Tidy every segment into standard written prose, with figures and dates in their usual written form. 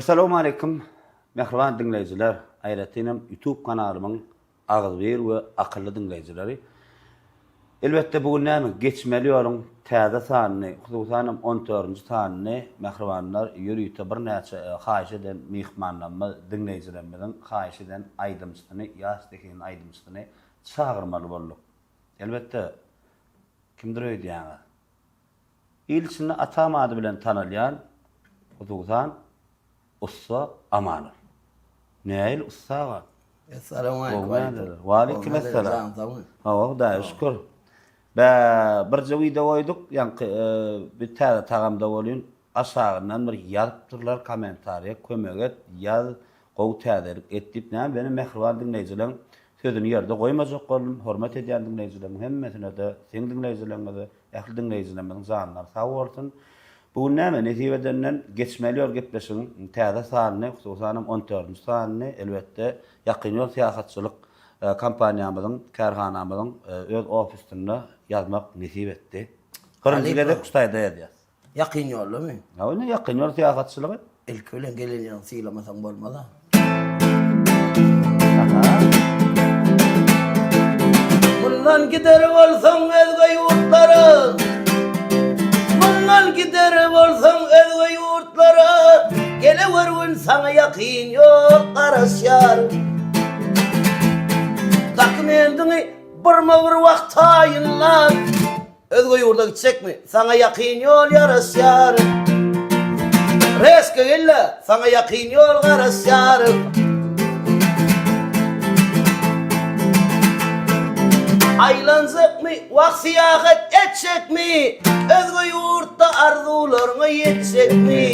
Assalamu alaikum. Mehriban dinleyiciler. Aýratynam YouTube kanalymyň agzybir we akylly dinleyicileri. Elbette bugün näme geçmeli ýolun täze sanyny, hususan 14-nji sanyny mehribanlar ýürüýte bir näçe haýyş eden mihmanlarmy dinleyicilerimizin haýyş eden aýdymçysyny, ýaşdykyn aýdymçysyny çağırmaly boldyk. Elbette kimdir öýdýäňi? İlçini atam ady bilen tanylýan hususan Ussa Amanov. Näil Ussa? Assalamu alaikum. Wa alaikum assalam. Hawa da şükür. Bir video koyduk, yani bir tane tagamda bolýan, aşağından bir ýazypdyrlar kommentariýa, kömek et, ýaz, gowy täzelik etdip, näme benim mehriban dinleýijilerim sözüni ýerde goýmajak boldum, hormat edýän dinleýijilerim hemmesine de, seň dinleýijilerime de, ähli dinleýijilerimiň zanlar sag bolsun. Bu näme netibeden geçmeli ýol gepleşiň täze sanyny, hususan 14-nji sanyny elbette ýakyn ýol syýasatçylyk kampaniýamyzyň, kärhanamyzyň öz ofisinde ýazmak nesip etdi. Gyrynjy gedek Kutaýda ýazýar. Ýakyn ýolmy? Ýa-ni ýakyn ýol syýasatçylygy. Ilki bilen gelenýän syýlamasaň bolmaz-a. Bundan gider bolsaň özge ýurtlara, bundan gider bolsaň özge ýurtlara, gele görgün saňa ýakyn ýol garaşýar. Takmendiňi bir wagt taýynlan, özge ýurda gitsekmi, saňa ýakyn ýol ýaraşýar. Reske gelle, saňa ýakyn ýol garaşýar. Aylanjakmy, wagt syýahat etjekmi, özge ýurtda arzularyňa ýetjekmi?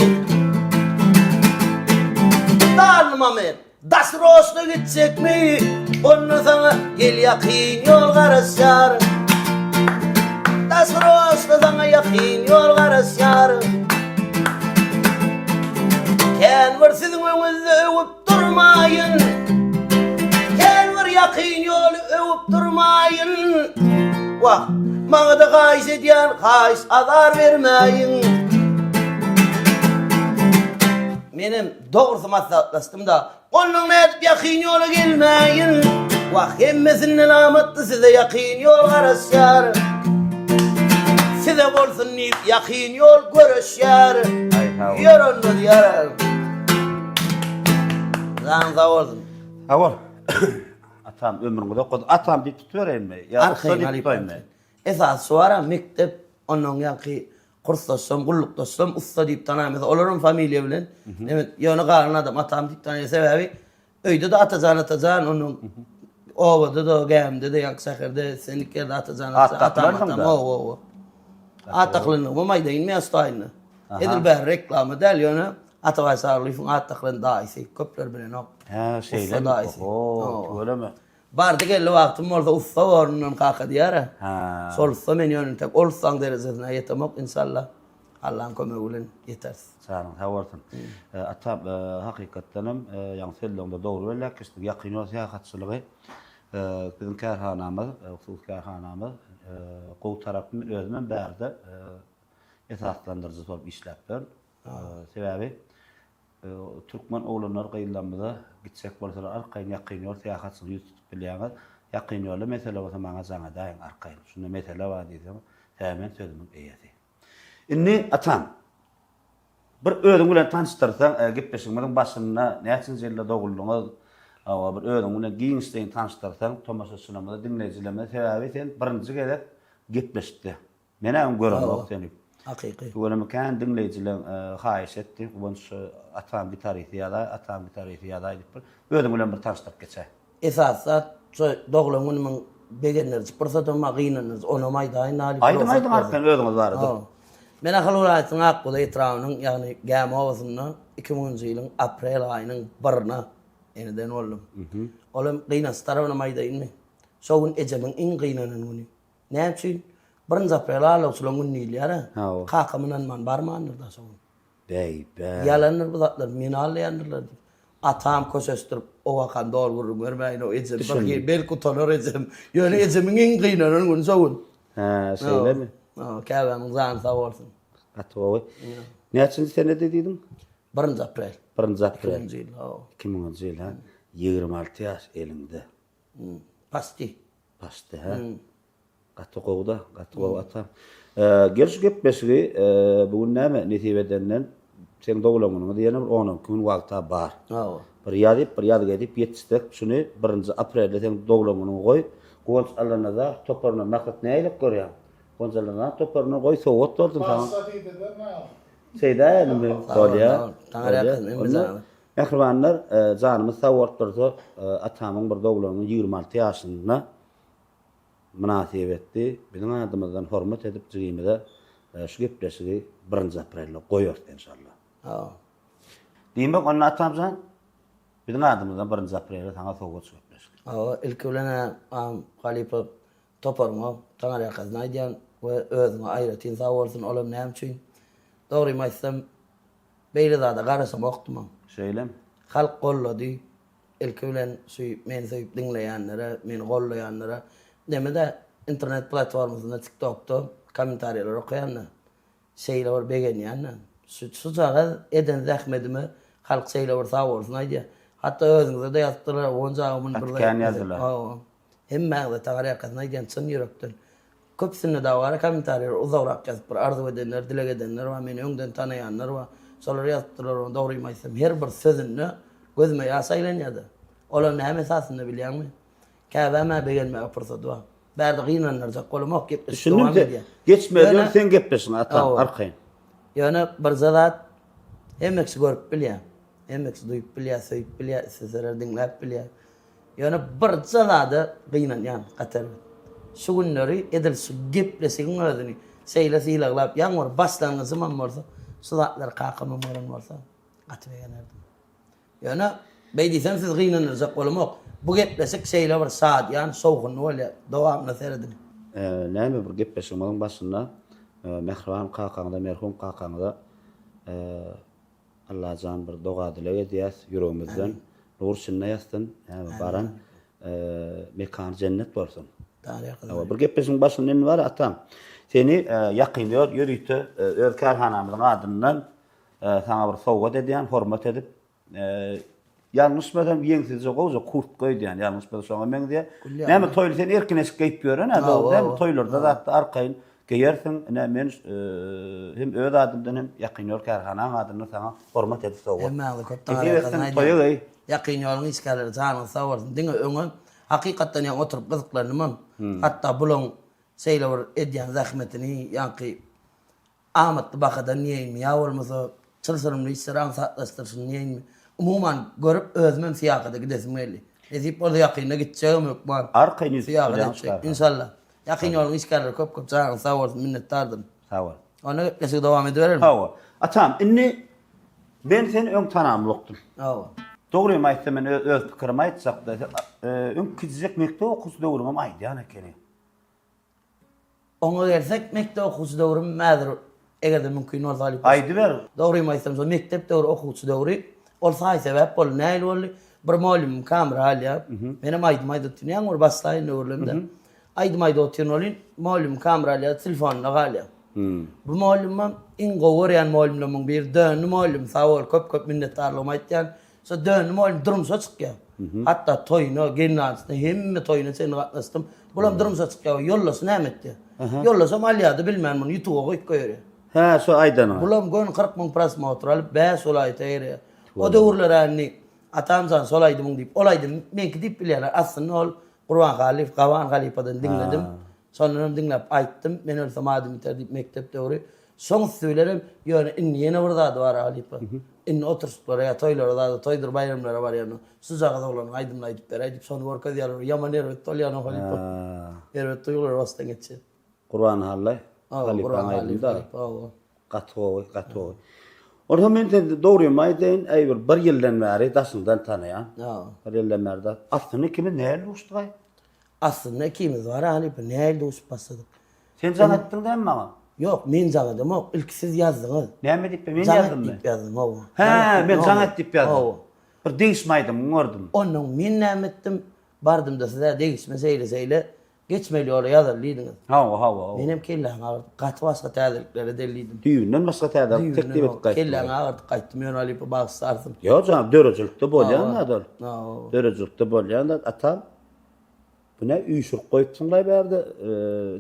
Dalma men, dasroşna gitjekmi? Onu saňa gel ýakyn ýol garaşýar. Dasroşna saňa ýakyn ýol garaşýar. Kenwer siziň öňüňizde öwüp durmaýyn. Kenwer ýakyn ýoly öwüp durmaýyn. Wah, maňa da gaýş edýän, gaýş azar bermäýin. Menim dogrusu maslahatlaşdym da, onuň nädip ýakyn ýola gelmäýin. Wah, hemmesini namatdy size ýakyn ýol garaşýar. Size bolsun nip ýakyn ýol göreşýär. Ýörenme diýär. Zan zawolsun. Hawa. Atam ömrüňde atam diýip tutberýärmi? Ýa-da diýip goýma. Esas şuara mektep onuň ýaky kursdaşsam, gullukdaşsam, usta diýip tanamaz. Olaryň familiýa bilen, evet, ýöne galan adam atam diýip tanýar sebäbi öýde de atajan onuň owada da, gämde de, ýa şäherde, senikerde atajan atam. O. Ataklanyň bu maýdaýyn mesdaýyny. Edil bär reklamy däl ýöne Atabaý Sarlyň ataklanyň daýysy köpler bilen ok. Ha, şeýle. Öylemi? Bardy gelle wagtym bolsa usta ornundan kaka diýär. Ha. Solsa men ýöne tek olsaň derejesine ýetemek inşallah. Allahyň kömegi bilen ýeter. Sağ olun. Atam hakykatdanam ýaňsellerde dogry welläk işte ýakyn ýol syýasatçylygy bizim kärhanamyz, husus kärhanamyz gowy tarapy özünden bärde esaslandyrjy bolup işläpdir. Sebäbi Türkmen oglanlar gaýlanmada gitsek bolsalar arkaýyn ýakyn ýol syýasatçylygy ýüztüp bilýärler. Ýakyn ýoly mesele bolsa maňa jaňa daýyn arkaýyn. Şunda mesele bar diýsem, hemen sözümiň eýesi. Inni atam bir özüň bilen tanıştyrsaň, gepleşiňiň başyna näçe ýylda doguldyňyz, bir özüň bilen giňişden tanıştyrsaň, tomaşaçylarymyza, dinleýijilerimize sebäbi sen birinji gelip gepleşdi. Menem görüňok seni. Hakyky. Görüňme kan dinleýijiler haýyş etdi. Bu atam gitarysy ýa-da atam gitarysy ýa-da diýip özüň bilen bir tanıştyryp geçer. Esasat dogulanyň begenler pırsatym magynanyz onu maýdaýyn alyp. Aýdym arkan özüňiz bardy. Men ahlulatyn akdyda etrawynyň, ýagny gäm owazyny 2000-nji ýylyň aprel aýynyň 1-na eniden oldum. Olam gynastara onu maýdaýynmy? Şogun ejemiň iň gynanyny güni. Näme üçin? 1-nji aprel aýynyň günniýär. Kakamynan man barmandyr da şogun. Bey. Ýalanlar bu zatlar meni alýandylar. Atam köşeşdirip o wakan dor gurup görmäýin o ejem bir bel kutolar ejem. Ýöne ejemiň iň gynanyny güni şogun. Ha, şeýlemi? Käbämiň zany sag bolsun. Atwawy. Näçinji senede diýdim? 1 aprel. 1 aprel 2000 yıl. Oo. 2000 yıl ha. 26 yaş elinde. Pasti. Pastı ha. Gatı qoğda, gatı qoğ atam. Gerçi gepmesigi bugün näme netibedenden sen dogulanyny diýenim 10 gün wagta bar. Oo. Bir ýadyp edip ýetişdik. Şuny 1 aprelde sen dogulanyny goý. Gonç alana da toparna makat näýlik görýär. Gonç alana toparna goý sowat durdum sana. Şeyda ýa-ni bolýa. Ähribanlar janymyz sowat durdy. Atamyň bir dogulanyny 26 ýaşynda münasibetli bizim adımızdan hormat edip jygymyda şu gepleşigi 1 aprelde goýar inşallah. Oo. Diýmek onu atamsan bizim adımızdan 1 aprelde sana sowat gepleşik. Oo, ilk bilene Halipa toparma, taňa ýakaz naýdýan we özüňe aýratyn sag bolsun olam näme üçin. Dogry maýsam beýle zada garasam okdum. Şeýlem. Halk gollady. Ilk bilen meni söýüp dinleýänlere, meni gollaýanlara demede internet platformasynda TikTok'ta kommentariýalar okuyanlar. Şeýle bir begenýänler. Şu jaga eden zähmedimi halk şeýle bir sag bolsun aýdy. Hatta özüňize de ýazdylar, onjagymyň bir Atkan ýazdylar. Oo. Hemme taňa ýakaz naýdýan çyn ýürekden. Köpsinde de var kommentariýalar uzagrak ýazyp bir arzu edenler, dilek edenler we meni öňden tanaýanlar we şolar ýazdylar, dogry maýsam her bir sözünü gözüme ýaşaýlanýady. Olar näme esasynda bilýärmi? Käbäme begenme fursat var. Bärde gynanlar jak golamak gep Düşündüm geçmeden sen gepleşin atam arkayn. Ýöne bir zat hemmeksi görüp bilýär. Hemmeksi duýup bilýär, söýüp bilýär, sözler dinläp bilýär. Ýöne bir zalada gynanýan gatar. Şu günleri edil şu gepleşigiň özüni seýle sylaglap ýaňvar başlangyjy man bolsa, şu zatlar kakamy bolan bolsa gaty begenerdim. Ýöne beýdisem siz gynanlar jak golamak bu gepleşik şeýle bir saat ýani sowgun bolýar, dowamly seredin. Näme bir gepleşigimiň başynda Mehriban kakaňda, merhum kakaňda Allah can bir doga dilek edýäs ýüregimizden. Nur şinne ýastyn, baran mekan cennet bolsun. Taňa Bir gepleşigiň başynda näme bar atam? Seni ýakynlıyor, ýürüýte öz karhanamyzyň adyndan sana bir sowgat edýän, hormat edip yanlış mesem ýeňsizje goýja kurt goýdýan, yanlış mesem şoňa meň diýe. Näme toýly sen erkineşik geýip ýören, näme toýlarda zatda arkaýyn geýersiň, men hem öz adymdan hem ýakynlyor karhanaň adyny sana hormat edip sowgat. Hemme köp taňa ýakyn ýoluny iskäler janyň sag bolsun. Diňe öňe hakykatdan ýa oturup gyzyklanmam. Hatda bulan şeýle bir edýän zähmetini ýa-ki amatly bakadan ýeňmi ýa bolmasa çylsyrymly işleräň satlaşdyrsyn ýeňmi. Umuman görüp özümem siýakada gidesim geldi. Edip orada ýakynda gitjegim ýok bar. Arkaýyn inşallah. Ýakyn ýoluny iskäler köp janyň sag bolsun, minnetdardyr. Sag bol. Ona gepleşik dowam ediberelim. Hawa. Atam, inni ben seni öň tanamlykdym. Hawa. Dogry maýsam men öz pikirimi aýtsak da öň kizjek mektep okusy döwrüňe aýdýan ekeni. Ona gelsek mektep okusy döwrüm mädir egerde mümkin bolsa Aýdy ber. Dogry maýsam, so mektep döwrü okusy döwrü olsa sebäp bol näil boldy. Bir muallim kamera alýar. Menem aýdym tutýan ýa-ni baslaýyn öwrümde. Aýdym tutýan bolyn, muallim kamera alýar, telefonyna galýar. Bu muallimem iň gowur ýan muallimleriň bir dönü muallim sawol köp minnetdarlygym aýtýan. So dönü muallim durumsa çykýar. Hatta toýuna, gennaçda hemme toýuna sen gatnaşdym. Bulam durumsa çykýar, ýollasy näme etdi? Yollasam alýady bilmän muny ýutuga goýup goýar. Ha, şu aýdan. Bulam goýun 40 000 prosmotr alyp bäs olaýta ýere. O döwürlerni atamjan solaýdym diýip, olaýdym menki diýip bilýärler. Aslynda ol Qurban Galip, Gawan Galipadan dinledim. Sonra dinlep aýtdym, men ölsem adım biter diýip mektep döwrü. Soň söýlerim, ýöne ýene bir zat bar Galipa. Inni oturuşlara ýa toýlara da toýdur bayramlara bar ýa-ni. Şu jagada bolan aýdym aýdyp berýär, soň gorka diýerler, ýaman erwet tolýany Galipa. Erwet toýlar wastan geçýär. Qurban hallay. Galipa aýdymda. Gatwy. Orada men de dogry maýdyn, aýbyr 1 ýyldan bäri daşyndan tanaýan. 1 ýyldan bäri. Aslynda kimi näle uşdugay? Aslynda ikimiz bar Galipa, näle uşup başladyk. Sen janatdyň da maňa? Yok, men janadym, ilk siz ýazdyňyz. Näme diýip men ýazdım men? Ýazdım, owa. Ha, men janat diýip ýazdım. Bir değişmeýdim, gördüm. Onuň men näme etdim? Bardym da size değişme seýle Geçmeli oraya yazarlıydınız. Ha. Benim kellen ağırdı. Katı başka tədirlikleri deliydim. Düğünden başka täze teklif etip gaýtdy. Kellen ağırdı qaytdım. Yön alıp bağ sardım. Yo canım döröjülükde bolýan adal. No. Döröjülükde bolýan da atam bu ne üýşür goýupsyňlar berdi.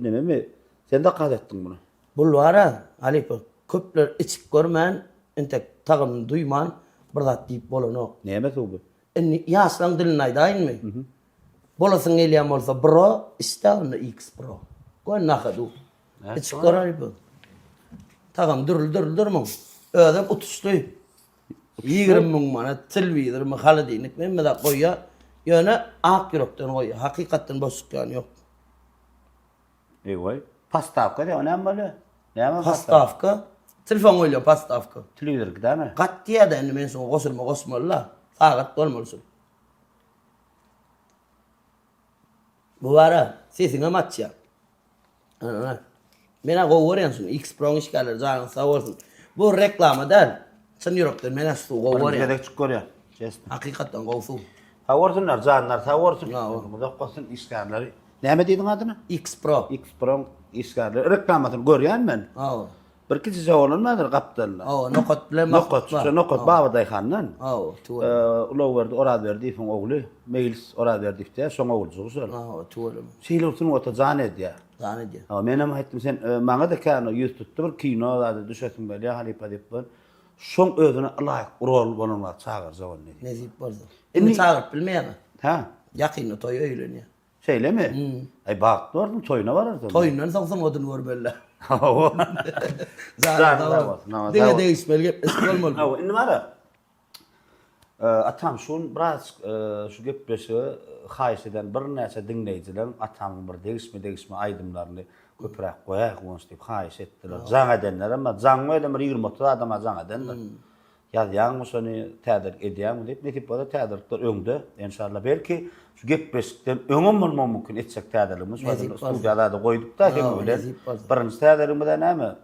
Neme mi? Sen de qaz etdiň bunu. Bul vara Alip köpler içip görmän entek tagım duyman bir zat diýip bolanok. Näme bu? Inni ýaşlaň dilini aýdaýynmy? Bolasyn elýän bolsa Pro, istäwni X Pro. Goň nahadu. Içip görýär bu. Tagım durulmam. Ödem utuşdy. 20.000 manat telewizormy haladinik men de goýýa. Ýöne ak ýürekden goýýa. Hakykatdan boşluk ýany ýok. Eýway. Pastavka da önem bolýar. Näme Pastavka. Telefon oýlan pastavka. Telewizor gidämi? Gattiýa da men soň gosmalla. Sagat bolmalsyn. Bu vara sesiňe matça. Ana. Mena gowurýansyn X Pro işgaler janyň sag bolsun. Bu reklama däl. Sen ýürekden mena su gowurýan. Gedek çık görýär. Kestim. Hakykatdan gowsu. Taworsunlar, janlar, taworsun. Ha. Muda qosun iskarlary. Näme diýdiň adyny? X Pro. X Pro iskarlary reklamatyny görýän men. Ha. Bir kişi jawlanmadyr gapdalla. Ha, nokot bilen Nokot babaday xandan. Ha, tuwa. Ula berdi, ora berdi ifin ogly. Mails ora berdikde, soň ogulçy şol. Ha, tuwa. Şeýle ota jan edýär. Zanydy. Ha, men hem aýtdym sen maňa da kano ýüz tutdy bir kino da düşetim belä halipa diýip bir. Şoň özüne laýyk rol bolmaly çagar jawan ne. Nezip bolsa. Indi çağırıp bilmeýär. Ha, Ýakyny toy öýlenýär. şeýle mi? Ay bak, dordum toyuna barardym. Toyundan soňsam odun gör belle. Ha. Zanydy. Diňe değişmeli gep bolmaly. Ha, indi mara. Atam şun biraz şu gepleşi haýyş eden bir näçe dinleýijiler atamyň bir değişme aýdymlaryny köpürek goýak wons diýip haýyş etdiler. Jaň edenler ama jaň welem 20-30 adama jaň edenler. Ýa-ýaňmy şonu tädir edýärmi diýip netip bola tädirler öňde inşallah belki şu gepleşikden öňüm bolmam mümkin etsek tädirlerimiz var. Studiýalarda goýduk da hem bilen. Birinji tädirimiz näme?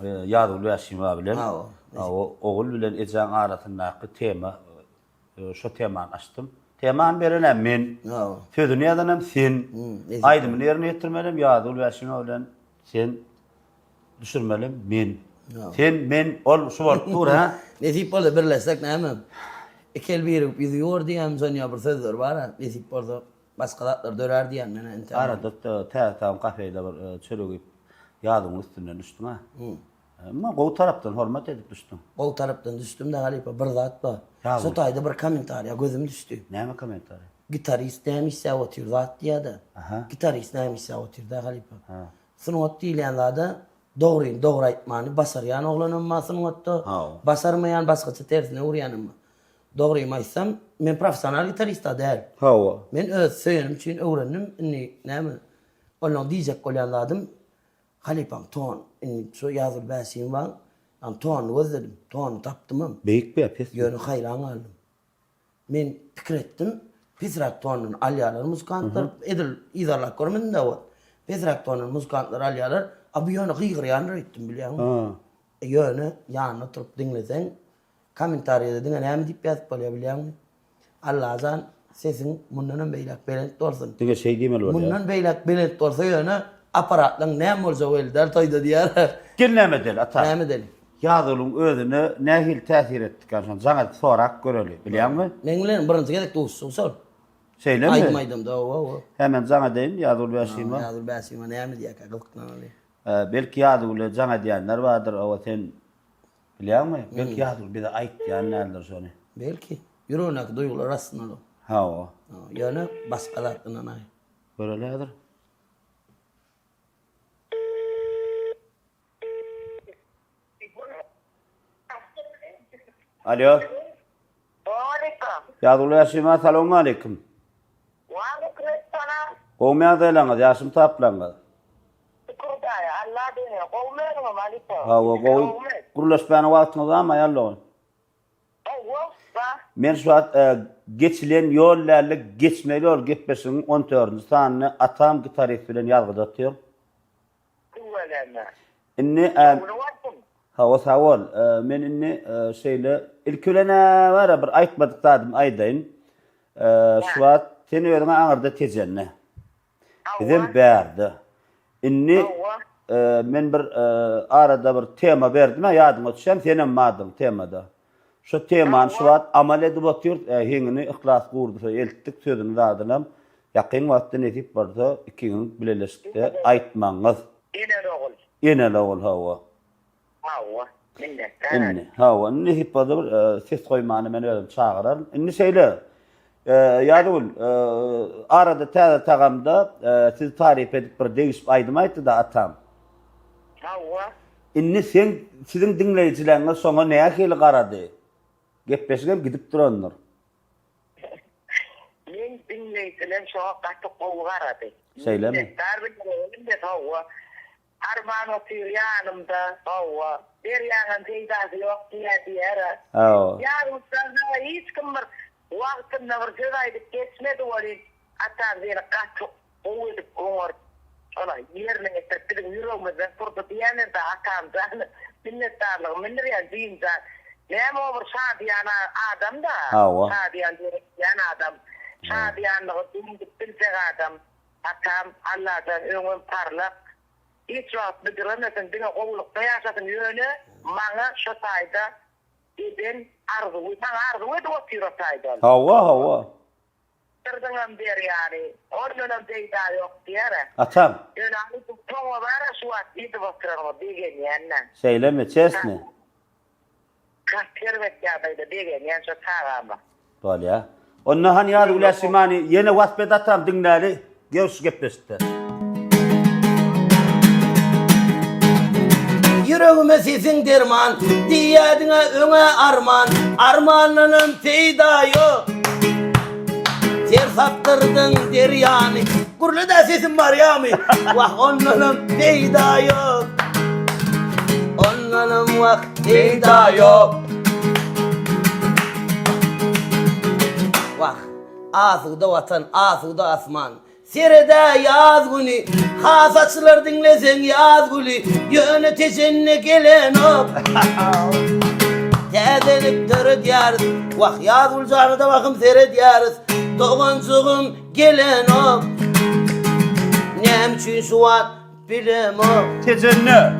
Ýadyl Ýaşyma bilen. O ogul bilen ejan aratyndaky tema şu temany açdym. Temany berenem men. Sözüni ýazanam sen. Aýdymyny ýerine ýetirmelem Ýadyl Ýaşyma bilen sen düşürmelem men. Sen men ol şu bolup dur ha. Nezip bolsa birleşsek näme? Ekel berip ýüzýär diýen sonýa bir sözdür bar. Nezip bolsa başga zatlar dörer diýen mene ente. Arada täze kafeýde bir çörek ýadyň üstünden düşdüm ha. Ama gol tarapdan hormat edip düşdüm. Gol tarapdan düşdüm de galiba bir zat bar. Şu taýda bir kommentaриýa gözüm düşdi. Näme kommentary? Gitarist nämişse otyr zat diýdi. Gitarist nämişse otyr da galiba. Sunat diýilende dogry aýtmany basarýan oglanam ma sunatda. Basarmaýan başgaça tersine urýanam. Dogry aýtsam men professional gitarist däl. Ha. Men öz söýenim üçin öwrendim. Näme? Onuň diýjek bolýanlarym Halipan ton, şu Ýazyl Bäşim var. An ton gözledim, ton tapdym. Beýik bir pes. Ýöne haýran aldım. Men pikir etdim, Pizrak tonun alýarlar muzikantlar edil izarlak görmedin de o. Pizrak tonun muzikantlar alýarlar, abi ýöne gyýgyrýanlar etdim bilýärmi? Ha. Ýöne ýanyna turup dinleseň, kommentaryada diňe näme diýip ýazyp bolýar bilýärmi? Allah'dan sesin mundan beýlek belent bolsun. Diňe şey diýmeli bolýar. Mundan beýlek belent bolsa ýöne aparatlaň näme bolsa welder toýda diýär. Gelnäme del ata. Näme del? Ýazylyň özüne nähil täsir etdikan şon jaňa sorak göreli, bilýärmi? Men bilen birinji gezek duşsun sol. Şeýle mi? Aýdym da o. Hemen jaňa deýin Ýazyl Bäşime. Ýazyl Bäşime näme diýär gylyknany. Belki Ýazyl jaňa diýenler bardyr, o sen bilýärmi? Belki Ýazyl bir de aýtýan näler şonu. Belki ýüregine duýgular rasnaly. Ha o. Ýöne başgalardan aý. Görelädir. Alo. Aleyküm. Ýazyl Bäşime, assalamu aleykum. Wa aleykum assalam. Gowmýa delaňyz, ýaşym taplaňyz. Şükürler, Allah diýär. Gowmeňmi malipo? Ha, gowy guruluşmagyny wagtyňyz ama ýallaň. Men şu an geçilen ýollarly geçmeli ol gepleşiň 14-nji sanyny atam gitarist bilen ýalgyda atýar. Inni ha o sawol men inni şeýle ilkülene bara bir aýtmadyk dadym aýdaýyn. Şu an seni öňe aňyrda tejenne. Bizim berdi. Inni men bir arada bir tema berdim, ýadyma düşen senem madym temada. Şu temany şu wagt amal edip otyr, heňini ihlas gurdy, eltdik sözüni dadynam. Ýakyn wagtda netip barda ikiňiz bileleşikde aýtmaňyz. Ene dogul hawa. Inni hawa netip barda bir ses goýmany men özüm çagyrar. Inni şeýle ýa-da arada täze tagamda siz tarif edip bir deýişip aýdym aýtdy da atam. Inni sizin dinleýijileriniz soňa näme hili garady? Gepleşigem gidip duranlar. Men dinleýijilerim şoňa gaty gowy garady. Şeýlemi? Darbinde hawa. Arman otyr ýanymda hawa. Bir ýaňan peýdasy ýok diýär. Hawa. Ýa-da hiç kim bir wagtynda bir söz aýdyp geçmedi wali atar beni gaty gowy edip goňar. Ona yerine getirip ýüregimizden turdy diýene de atamdan minnetdarlyk mindirýän diýinja. Näme bir şadiýan adam da. Şadiýan diýen adam. Şadiýanlygy diňip bilsek adam. Atam Allahdan öňüm parlak. Hiç wagt bildirmesen diňe gowlukda ýaşadym ýöne maňa şu taýda eden arzuwy edip otyryp Hawa. Tırdıngam der yani. Ordunan deyda yok diýär. Atam. Ýöne bu toňa bara şu wagt edip otyryp diýen ýanna. Şeýlemi çesni? Kahterwet ýa-da diýen ýan şu tagama. Bolýa. Onna han ýa-da ulaşymany ýene wasbet atam dinläri görüş gepleşdi. Yüreğime sesin derman, diyadına öňe arman, armanlının peýda ýok. Ter saptırdın deryany, gurlu da sesin var ýamy, wah onlanım peýda ýok. Onlanım wah peýda ýok. Wah, azuda watan, azuda asman. Serede yaz günü, hasaçlar dinlesen yaz günü, yönetecenne gelen op. Täzelik dörü diyarız, vah yaz ulcanı da bakım sere diyarız, doğancığım gelen op. Nem çün şu an bilem op. Tecenne.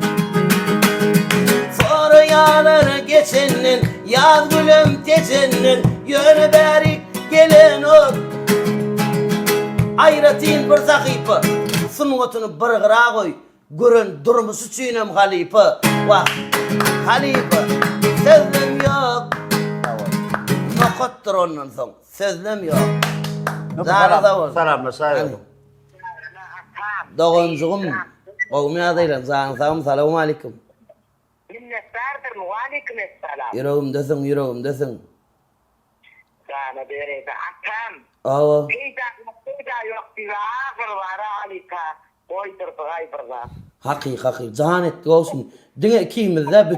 Sonra yanına geçenin, yaz gülüm tecennin, yönü berik gelen op. Ayratin bir sakypy, sunuwatyny bir gyra goý, gören durmuşy üçinem halypy. Wah, halypy, sözlem ýok. Nokatdyr ondan soň, sözlem ýok. Salamlaşaýar. Dogonjugum, gowmy adaýlar, salamu alaykum. Minnetdardyr, wa aleykum esselam. Yüreğimdesin. Sana berede atam. Awa. Peýda ýok diýär, agyr bara alika. Goýdurdy gaýbyrda. Haky, jahan etdi olsun. Diňe ikimizde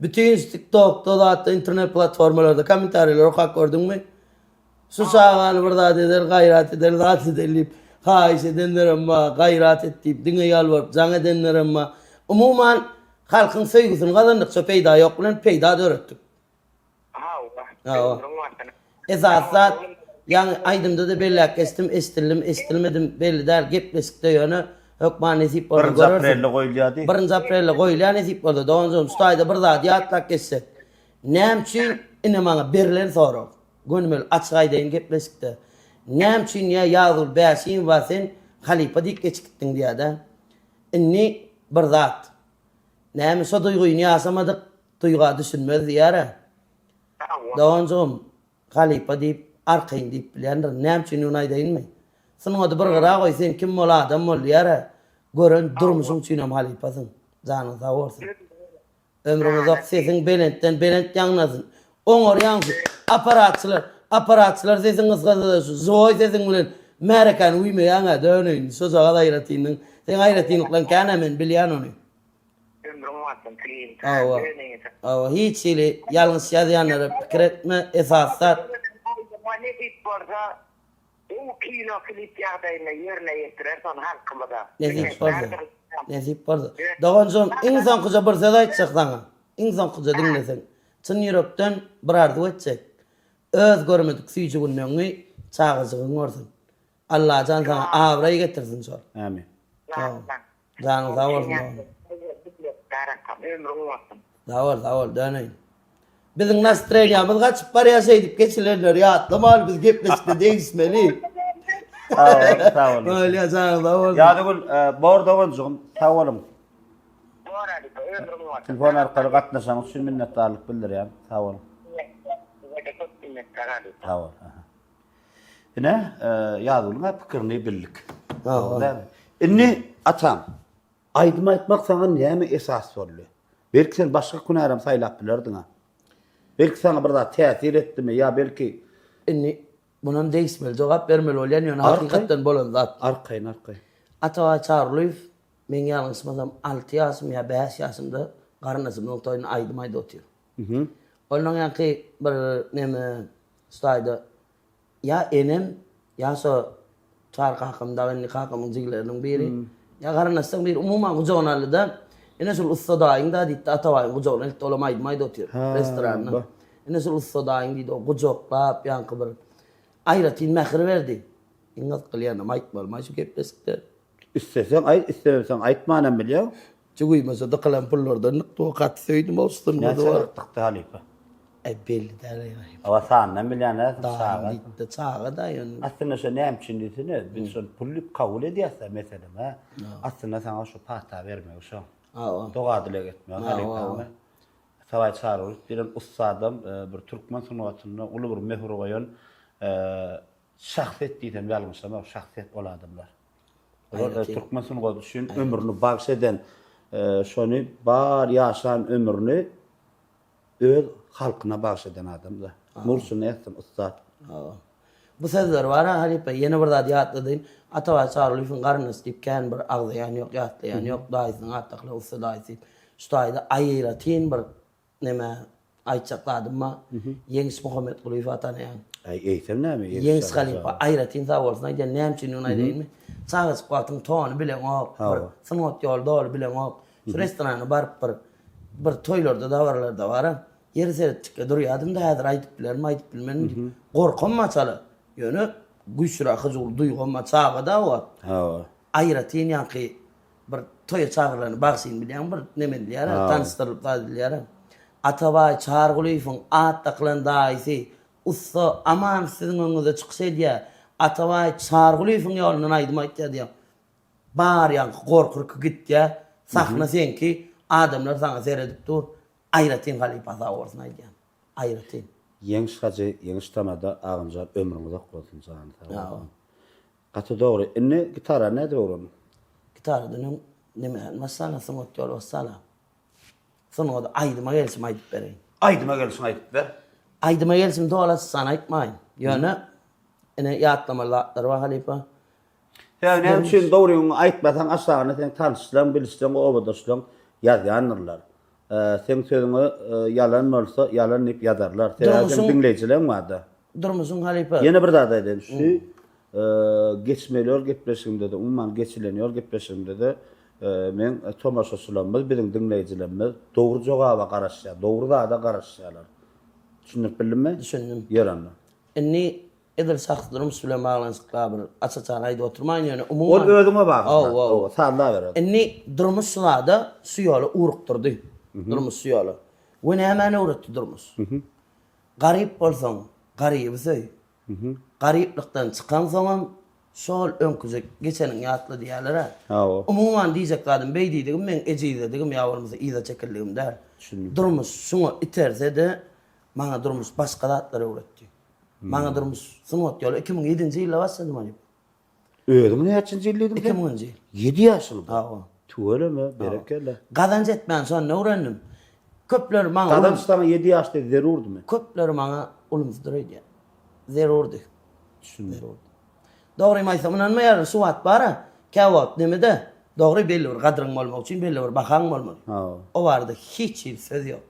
bütün TikTok'da da internet platformalarda komentarlar okap gördüňmi? Şu çağany birda dediler, gaýrat eder, zat edilip, haýş edenler amma gaýrat etdiýip, diňe ýalbaryp, jaň edenler amma umuman halkyň söýgüsini gazandykça peýda ýok bilen peýda döretdik. Hawa. Esasat yani aydımda da belli kestim, estilmedim belli der, geplesikte yönü hökman nesip oldu. 1 aprelde goýulýady. 1 aprelde goýulýan nesip oldu. Doğanzım stayda bir zat ýatlak geçse. Näme ine maňa berilen sorak. Gönmel açyk aýdaýyn geplesikte. Näme üçin ýazyl bäşin we sen halipa dik geçikdiň diýär-de. Inni bir zat. Näme şo duýguny ýasamadyk, duýga düşünmez diýär. Doğanzım halipa diýip arkayn diýip bilendir. Näme üçin ony aýdaýynmy? Sunuňa bir gyra goý sen kim bol adam bol ýara. Gören durmuşyň üçin hem halipasyň. Janyň sag bolsun. Ömrüňiz ok sesin belentden belent ýaňnasyn. Oňor ýaňsy aparatçylar sesiňiz gazaşy. Zoý sesiň bilen Amerikan uýmy ýaňa döneýin. Şo zaga aýratynyň. Sen aýratynyň bilen känemen bilýän ony. Awa hiç ile ýalňyş ýazýanlara pikir etme, esasat. Nesip borsa, o kino klip ýagdaýyna ýerine ýetirer, son halkymyza. Nesip borsa. Dogonjum, insan kuja bir söz aýtjak sana. İnsan kuja dinlesen. Çyn ýürekden bir arzu etjek. Öz görmedik süýjügünden çagyjygyň bolsun. Allah can sana avrayı getirsin sol. Amin. Tamam. Canın sağ olsun. Sağ ol, döneyim. Bizim Nasrani'miz kaçıp paraya seydik geçilenler ya atlamal biz gepleşte değişmeli. Sağ olun. Öyle ya canım sağ ol. Ýa-da borda bonjugum, sağ olun. Telefon arkaly gatnaşaňyz üçin minnetdarlyk bildirýär. Sağ olun. Sağ ol. Ine ýadylyňa pikirini bildik. Inni atam, aýdym aýtmak saňa näme esas boldy? Belki sen başga künaram saýlap bilerdiň. Belki sana bir daha täsir etdimi ýa belki Inni bunun değişmeli cevap vermeli olan yani hakikaten bolan zat. Arkayn. Atawa Çarlıyev men ýalňysmasam 6 ýaşym ýa 5 ýaşymda garnasymyň toýuny aýdym aýda otyr. Onuň ýa-ki bir neme staýda ýa enem ýa so çar kakymda inni kakymyň jigleriniň biri ýa garnasyň bir umuman gujonalyda ene şol ustadaýyň da diýdi atawaýyň gujonaly tolam aýdym aýda otyr restoranda. Ene şol ustadaýyň diýdi o gujoklap ýa-ki bir aýratyn mähir berdi. Ingat qilýanam aýtmal, maşu gepleşikler. istesen aýt, istemesen aýtmanam bilýär. Çuguymasa da kalan pullardan nıktı kat söydüm olsun. Näçe wagtda halipa? Belli de. Awa sanyň bilýän Daha gitti çağa da yani. Aslında şu näme üçin diýsene, biz şol pully kabul edýärse meselem ha. Aslında sana şu pahta bermek şu. Dogadylek etmek halipa. Saway çarul, bilen ussadam bir türkmen sunawatyna uly bir mehur goýan şahsiýet diýen bilmesem, o şahsiýet bol adamlar. Türkmen sunawaty üçin ömrüni bagş eden şonu bar ýaşan ömrüni öz halkyna bagş eden adamlar. Mursun etdim ustad. Bu sözler var ha halipa yeni bir zat ýatladym. Atawa Çarlyýyň garnysy diýipken bir agdaýan ýok, ýatlaýan ýok, daýsyň atakly ustadaýsy. Şutaýda aýratyn bir neme aýtjakladyma Ýeňis Muhammed Gulyf atanaýan. Eýsem näme? Ýeňis halipa aýratyn zawolsyna ýa näme üçin onu aýdaýmy? Çağız qatym tony bilen ok, sanat ýoldaly bilen ok. Şu restorana baryp bir toýlarda dawarlarda bar. Yer seretçikde durýadym da häzir aýdyp bilerim, aýdyp bilmenim. Gorkam çaly. Ýöne güýçra hyjul duýgama çağda o. Aýratyn ýa-ki bir toýa çağırlany bagşyn bilýän bir neme diýär, tanışdyryp dadylýar. Atawa Çarlyýyň ataqlan daýsy ussa aman siziň öňüňizde çyksa diýär. Atawa Çarlyýyň ýolundan aýdym aýtdy diýär. Bar ýa-ki gorkurk gitdi. Sahna senki adamlar sana seyredip dur. Aýratyn halipa zawolsyna aýdýan. Aýratyn. Ýeňiş hajy, ýeňiş tamada agymjar ömrüňizde bolsun sany. Gaty dogry. Inni gitara näde öwrün? Gitaradan neme masala sanat ýoly masala. Soňra aýdyma gelsim aýdyp bereýin. Aýdyma gelsin aýdyp ber. Aýdyma gelsim dolasy sana aýtmaýyn. Ýöne ene ýatlamalar var halipa. Yani hem için doğruyu aýtmasaň aşağına sen tanışlan, bilişlen, obadaşlan ýazýanlar. Sen sözüňi yalan bolsa yalan diýip ýazarlar. Sen dinleýijiler wada. Durmuşsun halipa. Ýene bir zat aýdym. Şu geçmeler gepleşimde de umman geçilenýär gepleşimde de men tomaşaçylarymyz, biziň dinleýijilerimiz dogry jogaba garaşýar, dogry da garaşýarlar. Düşünüp bildimmi? Düşündüm. Ýaranlar. Inni edil saxtlarım bilen baglanşyklar bir açaçan aýda oturmaýan ýöne umuman. Ol özüňe baglanşyk. O, sanda berer. Inni durmuş sularda su ýoly urukdurdy. Durmuş su ýoly. We näme uratdy durmuş. Garyp bolsaň, garypsy. Garyplykdan çykan zaman şol öňküze geçeniň ýatly diýerler. Umuman diýjeklerim beýdiýdim men ejiýdim ýawrumyzy ýyza çekildigimde. Durmuş şuňa iterse de maňa durmuş başga zatlary uratdy. Maňa durmuş sanat ýoly 2007-nji ýylda başladım hani. Özüm näçinji ýyldydım? 2000-nji. 7 ýaşlyda. Tuğalama, berekelle. Gazanç etmän sonra ne öğrendim? Köpler maňa Gazançdan 7 ýaşda zerurdymy? Köpler maňa ulumsuzdur diýär. Zerurdy. Dogry maýsam inanmaýar suwat bara. Kawat nemede? Dogry belli bir gadryň bolmak üçin belli bir bahaň bolmaly. O barda hiç bir söz ýok.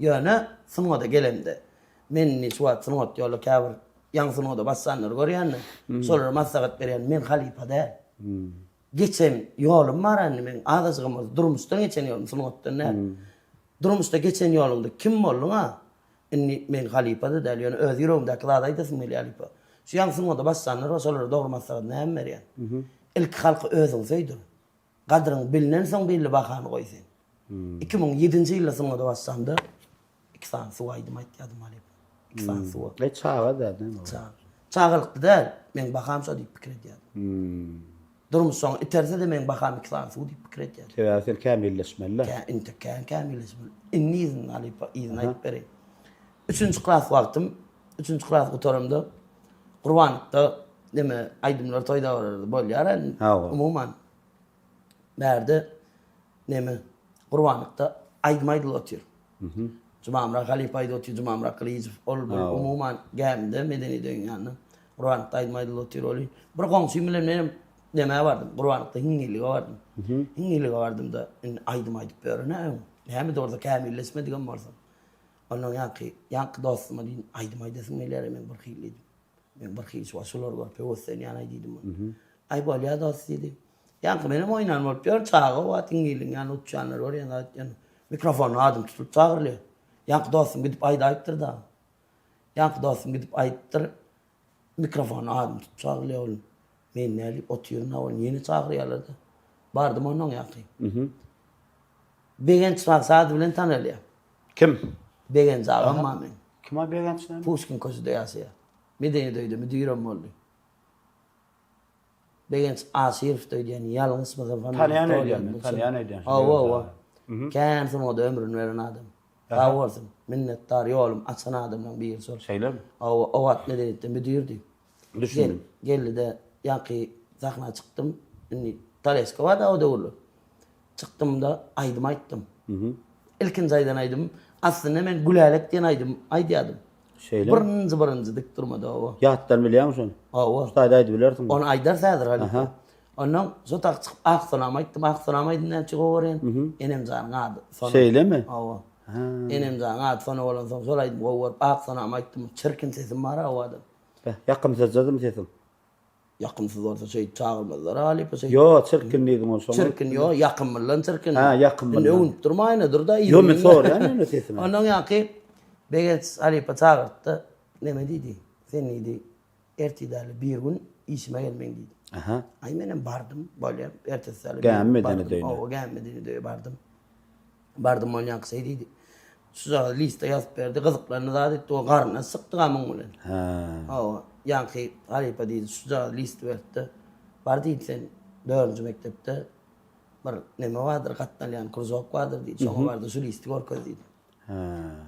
Ýöne sınwada gelemde. Men suwat sınwat ýoly käbir ýaňy sınwada bassanlar görýän. Solar maslahat berýän men halipa da. Geçen ýolum bar anny men adaşygymyz durmuşdan geçen ýolum sınwatdan nä. Durmuşda geçen ýolumda kim bolduň ha? Inni men halipa da däl ýöne öz ýüregimdäki zat aýdasym halipa. Şu yansın da bassanlar osaları doğurmazsa näme berýär? İlk halky özüň söýdir. Gadryň bilinen soň belli bakany goýsyn. 2007-nji ýylda soňda başlandy. 2 saat suw aýdym aýtýardym alyp. 2 saat suw. Ne çağa da ne? Çağırykdy da men bakam şo diýip pikir edýärdim. Durmuş soň iterse de men bakam 2 saat suw diýip pikir edýärdim. Sebäpden kämilleşmeli. Inte kämilleşmeli. Innizin alyp iýin aýyp beri. 3-nji klas wagtym, 3-nji klas oturumda Gurbanlykda deme aýdymlar toýda bolýar. Umuman berde neme Gurbanlykda aýdym otyr. Cumamra Halipaýda otyr, Cumamra Klyjov ol umuman gämde medeni döňýany. Gurbanlykda aýdym otyr oly. Bir goňşy bilen men deme bardym. Gurbanlykda hiňilige bardym. Hiňilige bardym da aýdym aýdyp berene. Näme de orada kämilleşme digen barsa. Onuň ýanky dostuma diýin aýdym aýdasyň meler men bir hyl edim. Men bir hyl şolar bar pewosyn ýany aýdym. Aý bolýar dost diýdi. Ýanky menem oýnan bolup ýör çağı wat hiňilige ýany uçanlar bar ýany mikrofonu adım tutup çağırly. Ýanky dostum gidip aýda aýtdyr da. Ýanky dostum gidip aýtdyr. Mikrofonu adım tutup çağırly ol. Men näli otyrna ol ýeni çağırýarlar da. Bardym onuň ýaky. Begenç maksat bilen tanalýar. Kim? Begenç agam men. Kime begençler? Pushkin köşede ýaşaýar. Medeni döýde müdirim boldy. Begenç Asirov döýdýän ýalňys mızafan. Tanıyan öýdýän. Awa. Kän soňda ömrüni beren adam. Sağ bolsun. Minnetdar ýolum açan adamdan bir sor. Şeyler mi? O wagt medeniyetden müdirdi. Düşündüm. Geldi de ýanky sahna çykdym. Taleskova da o döwrü. Çykdym da aýdym aýtdym. İlkinji aýdan aýdym. Aslında men Gülalek diýen aýdýardym. Şeyler. Birinji dik durmady o. Ýatdan bilýärmiň? Awa. Ustada aýdyp bilerdim. Onu aýdar sädir hali. Ondan zotak çykyp aksynam aýtdym, aksynam aýdym çykyp gorýan. Enem janyň ady. Şeyle mi? Awa. Enem janyň ady sonu bolan soň şol aýdym, gowy aksynam aýtdym. Çirkin sesim bar awada. Ýakym sezdim sesim. Yakımsız olsa şey çağırmazlar hali şey. Yo çirkinliğim olsa. Çirkin yo yakın mılan çirkin. Ha yakın mılan. Ne unup durmaynadır da. Yo men sor yani ne sesini. Ondan yaki beget Ali çağırdı. Ne mi dedi? Sen idi ertidali bir gün işime gelmen dedi. Aha. Ay menem bardım böyle ertesi ali. Gelmedini döydü. O gelmedini döydü bardım. Bardım on yank şey dedi. Şuza liste yazıp verdi kızıklarını da dedi o karnına sıktı amın ulan. Ha. O yankı Halipa dedi şuza liste verdi. Bardı sen 4. mektepte bir neme vardır katlanyan kurzok vardır dedi. Sonra vardı şu liste gorkoz dedi. Ha.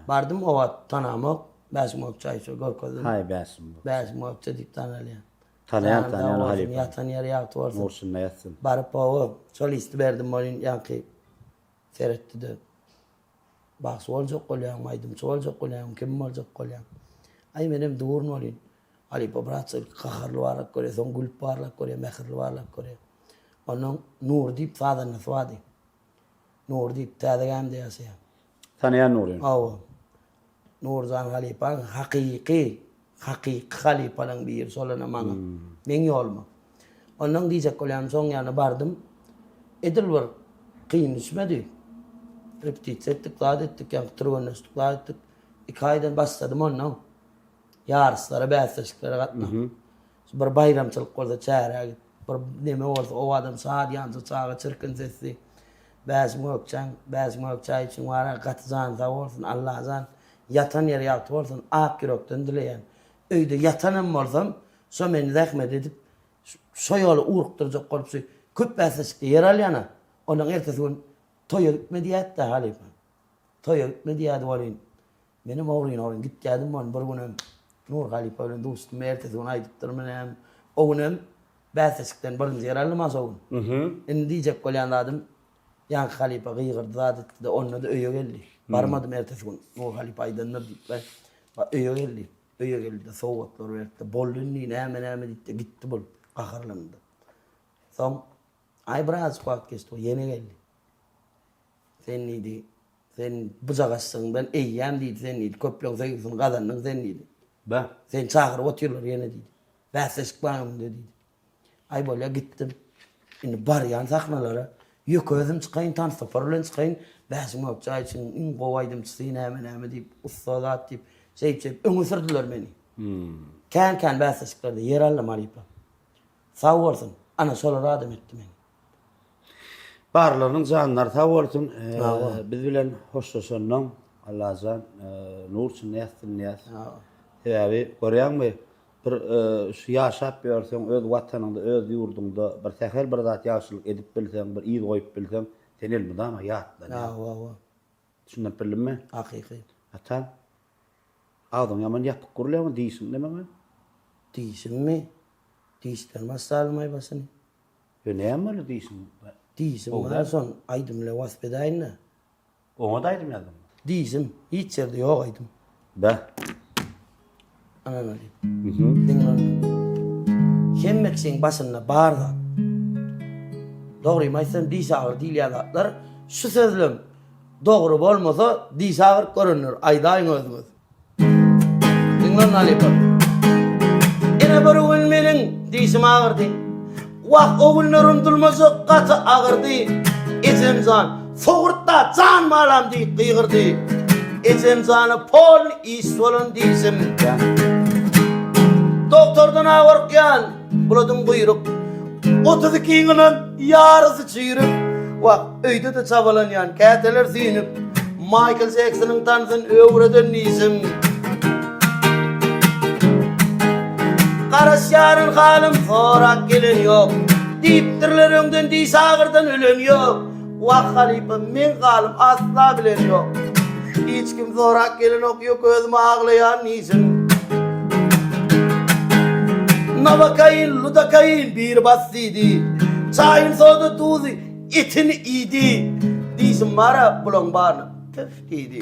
Bardım o tanımak. Bəsmok çay şu gorkozum. Hay bəsim bu. Bəsmok çedik tanalyan. Tanıyan Halipa. Yatan yer yaptı varsa. Morsun ne yatsın. Barıp o solisti verdim onun yankı seyretti de. Bak su olacak kolyam aydım, su olacak kolyam, kim olacak kolyam. Ay benim doğurun olun. Halipa bıraksın kaharlı varlık koruyor, son gülp varlık koruyor, mehirli varlık koruyor. Onun nur deyip fadanı suadi. Nur deyip tadagam deyasıya. Tanıyan Nur'un. Awa. Nurzan Halipa hakiki Halipa'nın bir solana mana. Men yolma. Onun diyecek kolyam son yana bardım. Edil var kıyın düşmedi. Repetit ettik, daha ettik, yani turgunlaştık, daha ettik. 2 aydan başladım onunla. Yarıslara, bäsleşiklere katma. Bir bayramçılık olsa çayra git. Bir neme olsa o adam saat yansın sağa çırkın sesli. Bəzi çay için var katıcan sağ olsun, Allah'dan. Yatan yer yaptı olsun, ak yürekten dileyen. Öyde yatanım olsam, so beni zahmet edip, so yolu uğrukturacak olup, köp bäsleşikde yer al yana. Onun ertesi gün toya gitme diýetdi Halipa. Toya gitme diýedi bolyn. Benim oğrun git geldim on bir günüm. Nur Halipa bilen dostum ertesi gün aýdypdyr menem. O günüm bäsleşikden birinji yer almaz o gün. Indi diýjek bolýandadım. Yan Halipa gıygırdı zaten de onunla da öýe geldi. Barmadım ertesi gün. Nur Halipa aýdanlar diýip öýe geldi. Öýe geldi de sowgatlar berdi. Bollunny näme diýip gitti bol. Gaharlandy. Soň ay biraz wagt geçdi. Yeni geldi. Sen neydi? Sen bıcağaçsın ben eyyem deydi sen neydi? Köplüğün sayısın kazandın sen neydi? Ben. Sen çağırıp oturuyorlar yine deydi. Bəsleşik bağım dedi. Ay böyle gittim. Şimdi barayan sahnalara. Yok özüm çıkayın tanıştı. Parolun çıkayın. Bəsim yok çay için. İn kovaydım çıkayın hemen deyip. Ustalat deyip. Şey önü sürdüler beni. Kan bäsesklerde yer allam halipa. Sağ olsun. Ana şolar adam etti meni. Barlaryň janlar sag bolsun. Biz bilen hoşlaşandan Allah'tan nurçun nästin näs. Täbi görýärmi? Bir şu yaşap ýörseň öz watanynda, öz ýurdunda bir täher bir zat ýagşylyk edip bilseň, bir ýyl goýup bilseň, sen elmidi ama ýatdan. Şundan bilinmi? Hakyky. Atan adam ýaman ýatyp gurulýarmy diýsin näme? Diýsinmi? Diýişden masalmay basyny. Näme diýsin? Diýsim bar son aýdymla waspedaýna. Oňa da aýdym ýazdım. Diýsim hiç ýerde ýok aýdym. Ba. Anana. Dinlen. Hemmeksin basyna barda. Dogry maýsam diýsagir diýýärler. Şu sözlüm dogry bolmasa diýsagir görünür. Aýdaýyn özüňiz. Dinlen alyp. Ene bir gün meniň diýsim agyrdy. Waq oğullar unutulmasa qatı ağırdı. Esemzan soğurtta can malam deyip kıygırdı. Esemzanı pol iş olun deysim. Doktordan ağırken buladım kuyruk. 32 yılın yarısı çığırıp. Waq öyde de çabalanyan käteler zynip. Michael Jackson'ın tanısın övreden neysim. Karaş yarın halim sorak gelen yok. Diptirler öňden diýsagyrdan ölen yok. Waq halipa men halim asla bilen yok. Hiç kim sorak gelen yok özüme ağlayan nisim. Navakayin ludakayin bir bassidi. Çayın soda tuzu itin idi. Diýsim mara bulan barny tüf diýdi.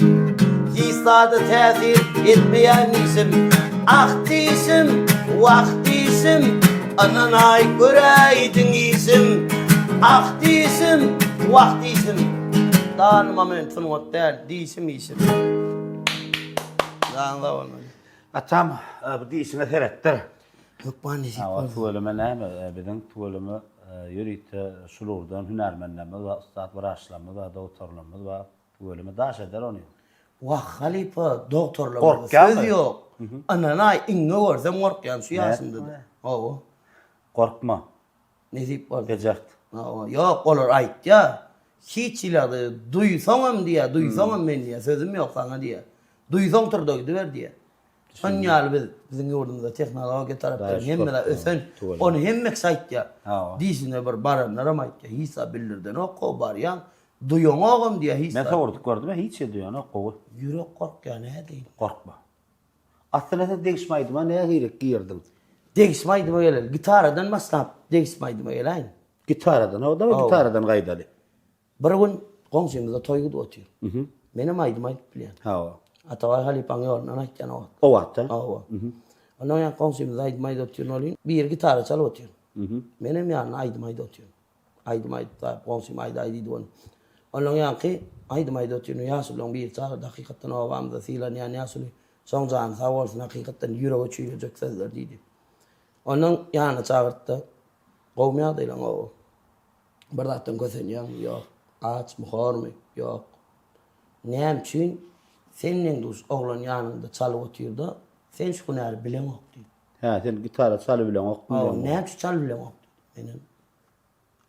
Hiçsada täsir etmeýän nisim. Ah diýsim Vaktisim, ananay göreydin isim. Ah diýsim, vaktisim. Danmam men tunut däl, diýsim isim. Danla bolmaly. Atam, bu diýsine seretdir. Ökman diýip. Tuwelime näme? Biziň tuwelime ýürüýte şulurdan hünärmenlerimiz we ustad waraçlarymyz we doktorlarymyz we tuwelime daş eder ony. Waq halipa doktorlar söz ýok. Ananay iňňe görsem gorkýan şu ýaşynda. Owo. Korkma. Ne diýip bol? Gejert. Ýok, olar aýtdy. Hiç ilady duýsaňam diýe, duýsaňam men diýe, sözüm ýok saňa diýe. Duýsaň turdy ber diýe. Anýal biziň ýurdumyzda tehnologiýa tarapdan hemme ösen, onu hemmek saýtdy. Diýsine bir baranlaram aýtdy. Hisa bildirden okko barýan. Duýaň ogam diýe hisa. Men sowurdyk gördüm, hiç duýan okko. Ýürek gorkýan näde? Korkma. Aslında degişmaýdyma näme gerek giýerdim? Degişmaýdyma geler. Gitaradan maslap degişmaýdyma geleýin. Gitaradan, o da gitaradan gaýdaly. Bir gün goňşymyzda toý gidip otyr. Menem aýdym aýdyp bilýän. Ataway halipaň ýolundan aýtjan o. O wagtda. Ondan ýa goňşymyzda aýdym aýdyp otyr bolýan. Bir gitara çalyp otyr. Menem ýa aýdym aýdyp otyr. Aýdym aýdyp goňşym aýdy onu. Ondan ýa ki aýdym aýdyp otyr. Ýaşy bilen bir çağa dakikatdan awamda silan ýa ýaşy. Soňjan sag bolsun hakykatdan ýüregi çüýjek sözler diýdi. Onun ýanyna çagyrtdy. Gowmýa diýlen o. Bir zatdan gösenýän ýok. Aç muharmy ýok. Näme üçin seniň dus oglan ýanynda çalyp otyrdy? Sen şu günäri bilen ok diýdi. Sen gitara çalyp bilen ok diýdi. Näme üçin çalyp bilen ok diýdi. Menem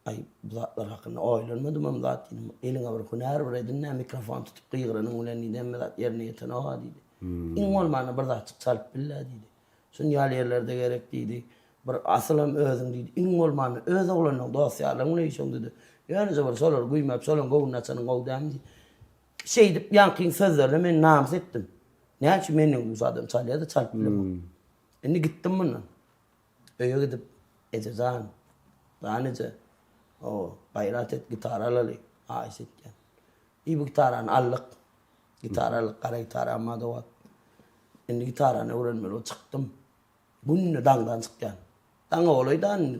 ay bu zatlar hakyna oýlanmadym hem zat eliňe bir günäri bir edinä mikrofon tutup gyýranyň bilen näme zat ýerine ýeten o diýdi. İň bolmany bir zat çalyp billa diýdi. Şun ýaly ýerlerde gerek diýdi. Bir asylym özüň diýdi. İň bolmany öz oglanyň dosýalaryny näçe diýdi. Ýani bir solar guýmap, solan gownaçanyň gowdam diýdi. Şey dip ýankyň sözlerle men namaz etdim. Näçe meniň uzadym çalýardy, çalyp bilen. Endi gitdim bundan. Öýe gidip ejejan. Danıca. O bayrat et gitar alaly. Aýşetken. Bu gitarany allyk. Gitaralyk, gara gitara amma da wak. Endi gitarany öwrenmeli çykdym. Bunny dangdan çykýan. Dang olaýdan.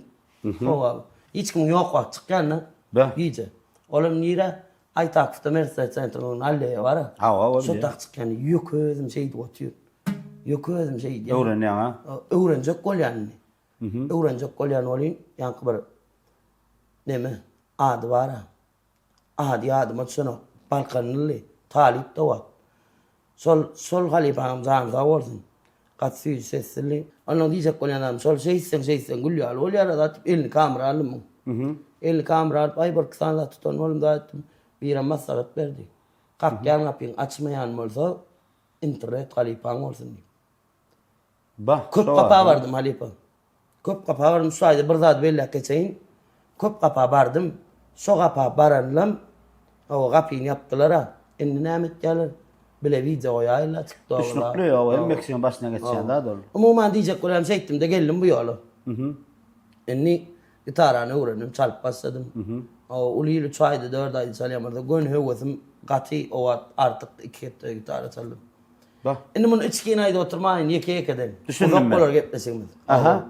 Hiç kim ýok wak çykýan. Giýje. Olam nire Aytakfda Mercedes Center'ın alleýe bara. Şo tak çykýan ýok özüm şeýdi otyr. Ýok özüm şeýdi. Öwrenýän ha? Öwrenjek bolýan. Öwrenjek bolýan bolýan. Ýanky bir neme? Ady bara. Ady maçyno balkanly talip da wak. Sol halipaňam zan bolsun. Katsı sesli. Onun diyecek olan adam sol şeysen gülüyor. O yara da elini kamera aldım. Elini kamera alıp ay bir kısanla tutan oğlum da ettim. Bir masarat verdi. Kalk gel yapayım açmayan olsa internet kalipan olsun diye. Bak. Köp kapağı vardım Halipa. Köp kapağı vardım şu ayda bir zat belli geçeyim. Köp kapağı vardım. So kapağı baranlam. O kapıyı yaptılar ha. Indi nâmet gelir. Bile video oyayla çıktı. Düşünüklü ya. O Meksikan başına geçen daha doğru. Umuman diyecek olan şeydim de geldim bu yolu. Enni gitarını öğrendim, çalıp başladım. O uluyla 3 ayda 4 ayda çalıyamadı. Gün hüvvetim katı o artık 2 hafta gitarı çaldım. Bak. Enni bunu 3 ayda oturmayın, yeke dedim. Düşündün mü? Uzak geplesin. Aha.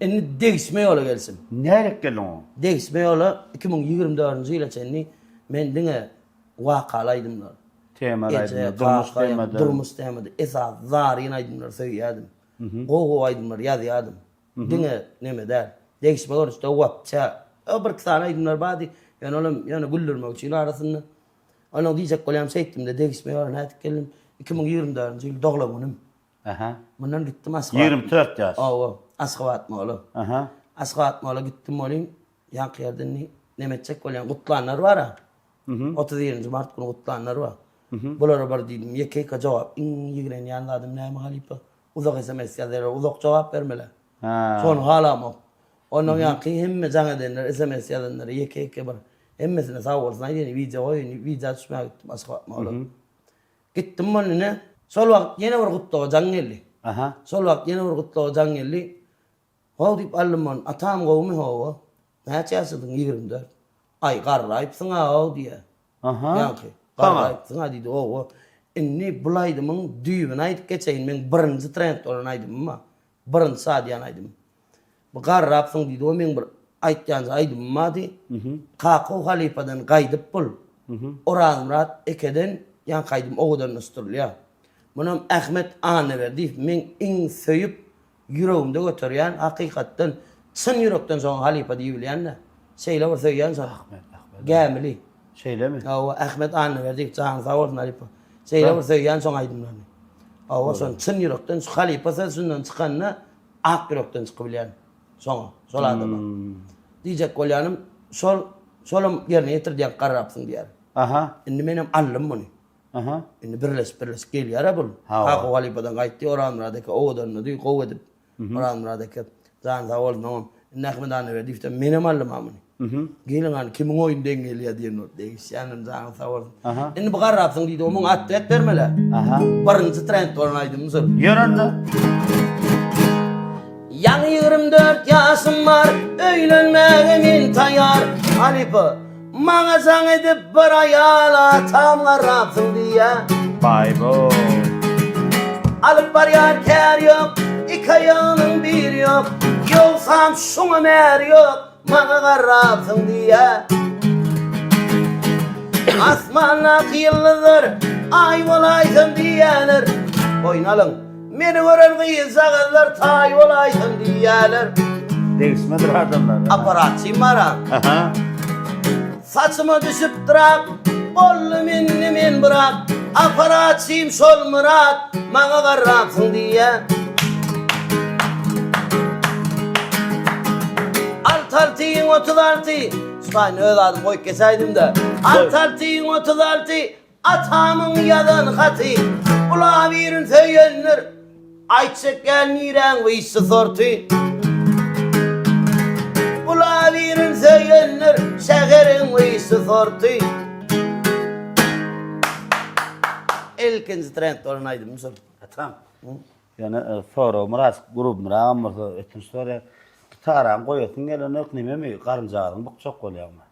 Enni değişme yolu gelsin. Nereye geldin o? Değişme yolu 2024 yıla çenni men dine vakalaydım da. Temeraydım. Durmuş demedi. Durmuş demedi. Esa zar yine aydınlar söyledim. Go aydınlar yazdım. Dine neme der. Değişme olur işte vapça. O bir kısana aydınlar badi. Yani oğlum yani güldürme uçuyla arasında. Onu diyecek kolyam şeytim de değişme yolu ne etkelim. 2024 yıl doğlamunum. Aha. Bundan gittim Askavat. 24 yaş. Oo Askavat mı oğlum. Aha. Askavat mı oğlum gittim oğlum. Yankı yerden ne edecek kolyam kutlanlar var ha. 31 Mart günü kutlanlar var. Bulara bar dedim. Yekeka cevap. Yigren yanladım ne Halipa. Uzak SMS yazarlar. Uzak cevap vermeler. Ha. Son hala mı? Onun yankı hemme can edenler SMS yazanlar yekeka bar. Hemmesine sağ olsun. Yeni video oyunu video açmaya gittim. Askavat mı oğlum. Gittim bana ne? Sol vakt yine var kutlu can geldi. Aha. Sol vakt yine var kutlu can geldi. Hav deyip aldım ben. Atam kovmi hava. Ne çağırsın 24. Ay qarrayıpsın ha diye. Aha. Yankı. Tamam. Qarrayıpsın ha dedi o. Inni bulaydımın düğümün aydık geçeyin men birinci trend olan aydım ama. Birinci sadiyan aydım. Bu qarrayıpsın dedi o men bir aytyanız aydım ama di. Kakao Halipa'dan kaydıp bul. Oran Murat ekeden yan kaydım oğudan üstürlüyor. Bunun Ahmet Ağan'ı verdi. Men in söyüp yüreğimde götürüyen hakikaten çın yürekten sonra Halipa diyebilen de. Şeyle var söyleyen sonra. Gemili. Şeyle mi? O Ahmet Ağan'ı verdik. Can sağ olsun Halipa. Şeyle var söyleyen sonra aydımlarını. O son çın yürekten Halipa sesinden çıkanına ak yürekten çıkabilen. Sonra. Sol adamı. Diyecek kolyanım solum yerine getirdiyen qarrapsın diyer. Aha. Şimdi benim allım bunu. Aha. Şimdi birleş geliyor ha bu. Kakao Halipa'dan kayıttı oran muradaki oğudan diyor kov edip. Oran muradaki can sağ olsun oğlum. Şimdi Ahmet Ağan'ı verdi işte benim allım ha bunu. Gelin hani kimin oyundan geliyor diye not deyiş. Yani can sağ olsun. Şimdi bu qarrapsın dedi onun attı et vermeler. Aha. Birinci trend oranaydım mısır. Yöründü. Yani 24 yaşım var, öylenmeğimin tayar. Halipa, mağazan edip bir ayala tam qarrapsın diye. Bay bo. Alıp var yar kâr yok, iki ayağının bir yok. Yolsam şuna mer yok, bana qarrapsın diye. Asmanlak yıllıdır, ay olaysın diyeler. Oynalın. Meni gören kıyısağızlar tay olaysın diyeler. Değişmedir adamlar. Aparatçıyım var. Aha. Saçımı düşüp durak, bollu minni min bırak. Aparatçıyım sol murat, bana qarrapsın diye. Altaltıyım 36, Sübhane öyle adım koyup keseydim de. Altaltıyım 36, atamın yadın katı. Ula birin söylenir, ayçık gelmiren ve işi sortu. Ula birin söylenir, şekerin ve işi sortu. İlkinci trend oranaydım mısır. Tamam. Yani sonra Murat grubuna amırsa etin sonra gitaran koyatın gelen ökneme mi karıncağın bu çok oluyor ama.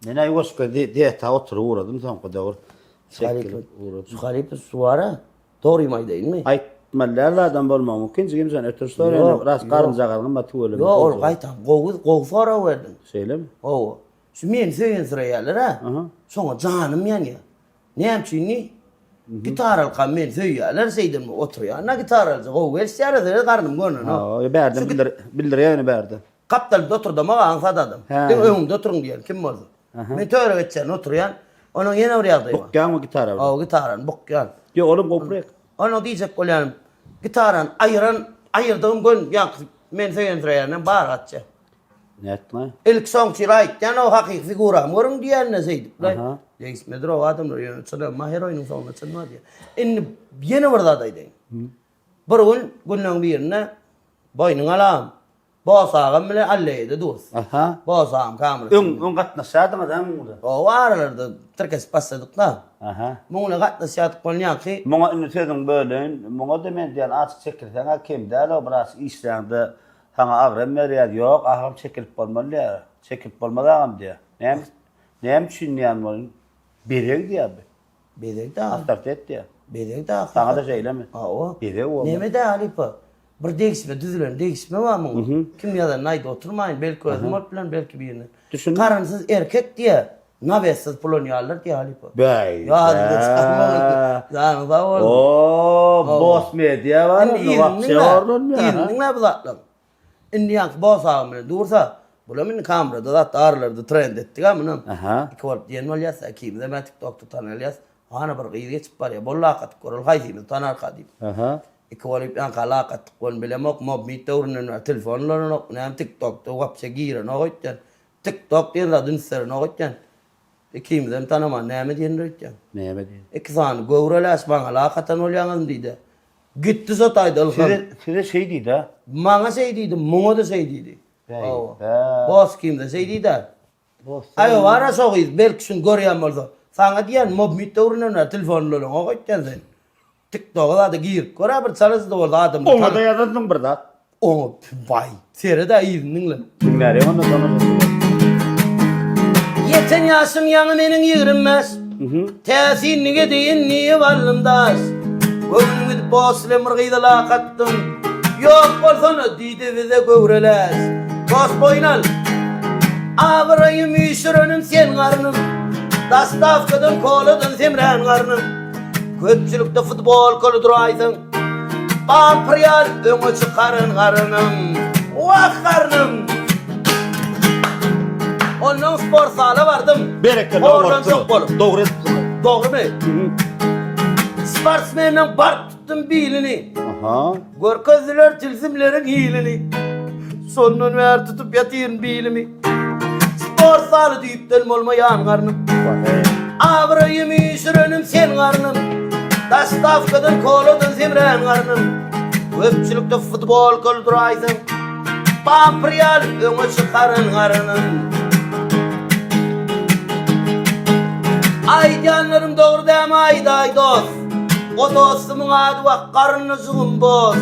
Nene yoşka diye ta otur uğradım tam kadar uğradım. Halipa suara doğruyum değil mi? Aytmalarlardan bolma mümkün. Kimsen ötür sonra rast karıncağın ama tuğulum. Yo ol kaytan go fora verdin. Söyle mi? O şu men söyleyen sırayarlar ha. Sonra canım yani. Ne yapçıyını? Gitar alkan men söylerler şeyden oturuyor. Ne gitar alacak? O versiyarı karnım gönlün. Ha, verdim bildir yani verdi. Kaptal oturdum ama ansadadım. Değil önümde oturun diyen kim vardı? Men töre geçen oturuyan. Onun yine oraya dayım. Bokkan mı gitar var? O gitarın bokkan. Yo oğlum koprek. Onu diyecek kolyanım. Gitaran ayırdığım gün yak men söýendirýärden bar atça. Näetme? İlk soňçy raýtdan o hakyky figura görüň diýende seýdip. Aha. Değişmedi o adamlar yani sana maheroyun sonuna çınma diye. Indi yeni burada daydı. Bir gün günün birine boynun alam. Boğsağım bile alleydi dur. Aha. Boğsağım kamera. Ön gatnaşadın adam mı? O varlardı Türkiye pasladık da. Aha. Muna gatnaşadık kolyan ki. Muna ünlütedin böyle. Muna demen diyen açık çekirsen kim der o biraz işlerinde sana ağrım veriyor. Yok ağrım çekilip olmalı ya. Çekilip olmalı ağrım diye. Neyem düşünüyen bunun? Birek diye abi. Bedek da. Astartet diye. Bedek da. Sana da şeyle mi? O. Birek o. Neme de alipa. Bir değişme düzülen değişme var mı? Kim ya da nayda oturmayın belki özmol plan belki bir yerine. Düşün. Karınsız erkek diye nabessiz polonyalar diye alipa. Bey. Ya da çıkmalı. Zaten da oldu. Oo, boss medya var. Vakti orlun ya. İyinin ne buzatlım. Indi yank boss ağımını dursa bulamin kamerada da tarlardı trend ettik amınım. Aha. İki olup diyen ol yaz. Kim de ben TikTok'ta tanıl yaz. Ana bir gıyı geçip var ya. Bolla akat korul hayzimiz tanar kadim. Aha. İki olup yank alakat kon bile mok mob mi tevrinin telefonlarını ok. Nem TikTok'ta wapse giren o gitken. TikTok diyen da dünser o gitken. İkimiz de tanıma neme diyen rütken. Neyme diye. İki sani gövreles bana alakatan ol yanın dedi. Gitti sotaydı alkan. Size şey değil ha. Bana şey dedi, muğa da şey dedi. Bey, Oo. be. Boss kim de şey dedi. Boss. Ayo vara soğuyuz, belki şun görüyen olsa. Sana diyen mob mitte uğruna telefonlarını o gitken sen. TikTok'a da gir. Kora bir çalışı da oldu adamı. Onu da yazadın burada. Onu vay. Seri de iyiyim lan. Dinler onu da. Yeten yaşım yanı menin yığırınmaz. Təsirine deyin niye varlımdaş. Gönlüm gidip boğazıyla mırgıyla lakattım. Yok bolsana diydi bize gövreles. Boz boynal. Ağırayım üşürünüm sen karnım. Dastavkadan koladın semren karnım. Köpçülükte futbol kolu duraydın. Bampriyal öňe çıkarın karnım. Vah karnım. Onun spor sahada vardım. Berekeli oradan çok bolup. Doğru. Doğru mu? Sportsmenin bar tuttum bilini. Aha. Görkezdiler tilsimlerin hilini. Sonun ver tutup yatayım bilimi. Spor salı deyip delim olmayan karnım. Ağrıyım işirönüm sen karnım. Dastavkadan koladın semren karnım. Köpçülükte futbol kolduraydın. Bampriyal öňe çıkarın karnım. Ay canlarım doğru deme ay dost. O dostumun adı bak karnınızın boz.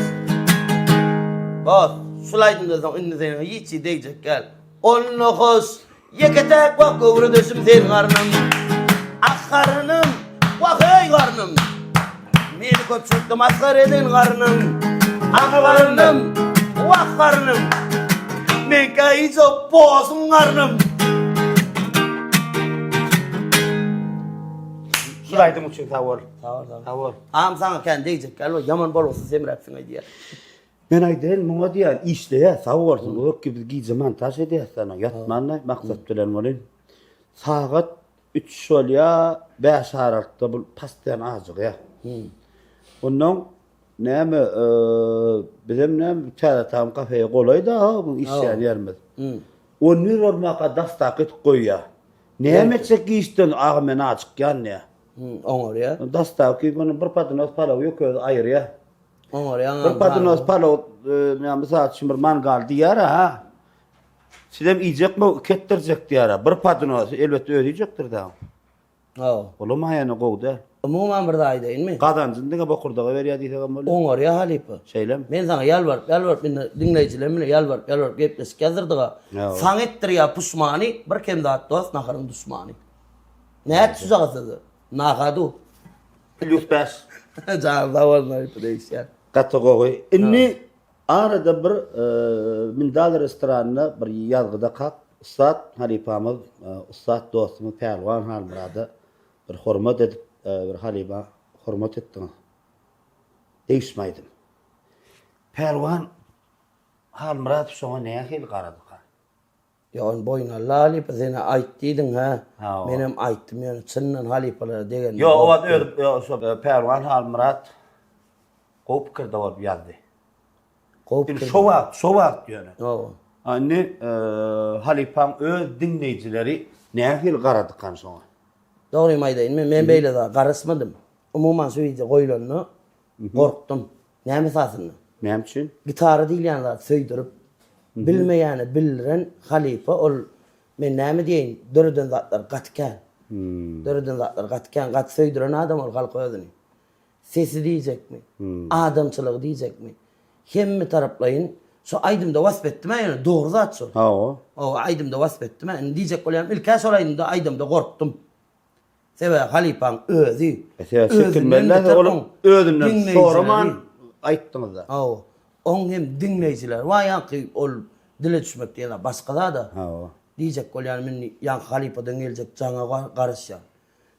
Boz, sulaydın da sen ünlü senin hiç şey diyecek gel. 19, yeketek bak kıvrı döşüm senin karnım. Ah karnım, bak ey karnım. Beni köpçükte maskar edin karnım. Ah karnım, bak karnım. Men kayıca bozun karnım. Şuraydım için tavır. Tamam. Tavır. Ağam sana kendi diyecek gel o yaman bol olsun semrepsin diye. Ben ayden bana diyen işte ya sağ olsun. O gibi giy zaman taş ediyor sana. Yatmanla maksat bilen olun. Saat 3 şol ya 5 aralıkta bu pastayan azıcık ya. Ondan neyme bizim neyme bir tane tam kafeye kolay da ha bu işleyen yerimiz. Onu olmaka dastak koy ya. Neyme çeki işten ağmen açık yan ya. Onlar ya. Dastak ki bunun bir patinoz palav yok ayrı ya. Onlar ya. Bir patinoz palav ne mesela şimdi mangal diyar ha. Sizem yiyecek mi kettirecek diyar. Bir patinoz elbette ödeyecektir da. Oo. Olamayana kovdu. Umuman bir daha değil mi? Kazancın dine bakurdağa ver ya diyeceğim böyle. Onlar ya halipa. Şeyle mi? Ben sana yalvar dinleyicilerimle yalvar gepleşik yazırdığa. Ya. San ettir ya puşmani bir kem daha dost nakarın düşmani. Ne et süze kısıdı? Nakadu. Plus 5. Canım da olmayı değişen. Kategori. Inni arada bir mindal restoranına bir yazgıda kalk. Ustad halifamız, ustad dostumuz Pervan Halmırad'ı bir hürmet edip bir halifa hürmet ettim. Değişmeydim. Pervan Halmırad sonra neye hil karadı? Ya on boyuna lalipa seni ayttıydın ha. Ha, o. Benim ayttım yani çınnan halipalara degen. Yo o öyle Pervan Halmırad o pikirde bolup ýazdy. Gowup Şo wagt ýöne. Oo. Anne halipaň öz dinleýijileri nähil garadykan soňa. Dogry maýdaýyn. Men beýle da garasmadım. Umuman söýdi goýlanyny gorkdum. Näme sasyny? Näme üçin? Gitarı değil yani da söydürüp bilmeyeni bildiren halipa ol men näme diýin dörden zatlar gatken. Dörden zatlar gatken gat söydüren adam ol halk özüni. Sesi diýjekmi? Adamçylygy diýjekmi? Hemme taraplayın. Şu aydymda wasp etdim yani doğru zat şol. Ha o. O aydymda wasp etdim. Diýjek bolýan ilkäs olaýynda aydymda gorkdum. Sebe halipaň özü. Çekilmeli olup özünden soraman aýtdyňyz da. O. On hem dinleýijiler. Wa ýa-ki ol dile düşmek diýen başgalar da. Ha o. Diýjek bolýan men ýa halipadan geljek jaňa garaşýan.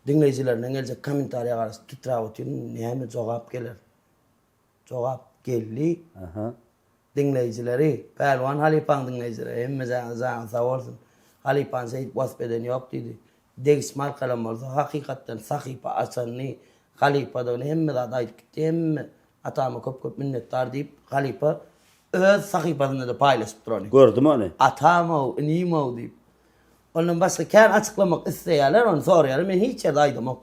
Dinleýijilerden geljek kommentariýa garaş titrap otyryn näme jogap geler. Jogap geldi. Aha. Dinleýijileri, Pälwan halipaň dinleýijileri hemme jaňa sag bolsun. Halipaň şeýit wasp eden ýok diýdi. Degismal kalam bolsa hakykatdan sahypa açanny halipadan hemme da aýdyp gitdi. Hemme atama köp minnetdar diýip halipa öz sahypasynda da paýlaşyp durany. Gördüm onu. Atama, nima diýip. Ondan başga kän açyklamak isleýärler, onu soraýar. Men hiç ýerde aýdymok.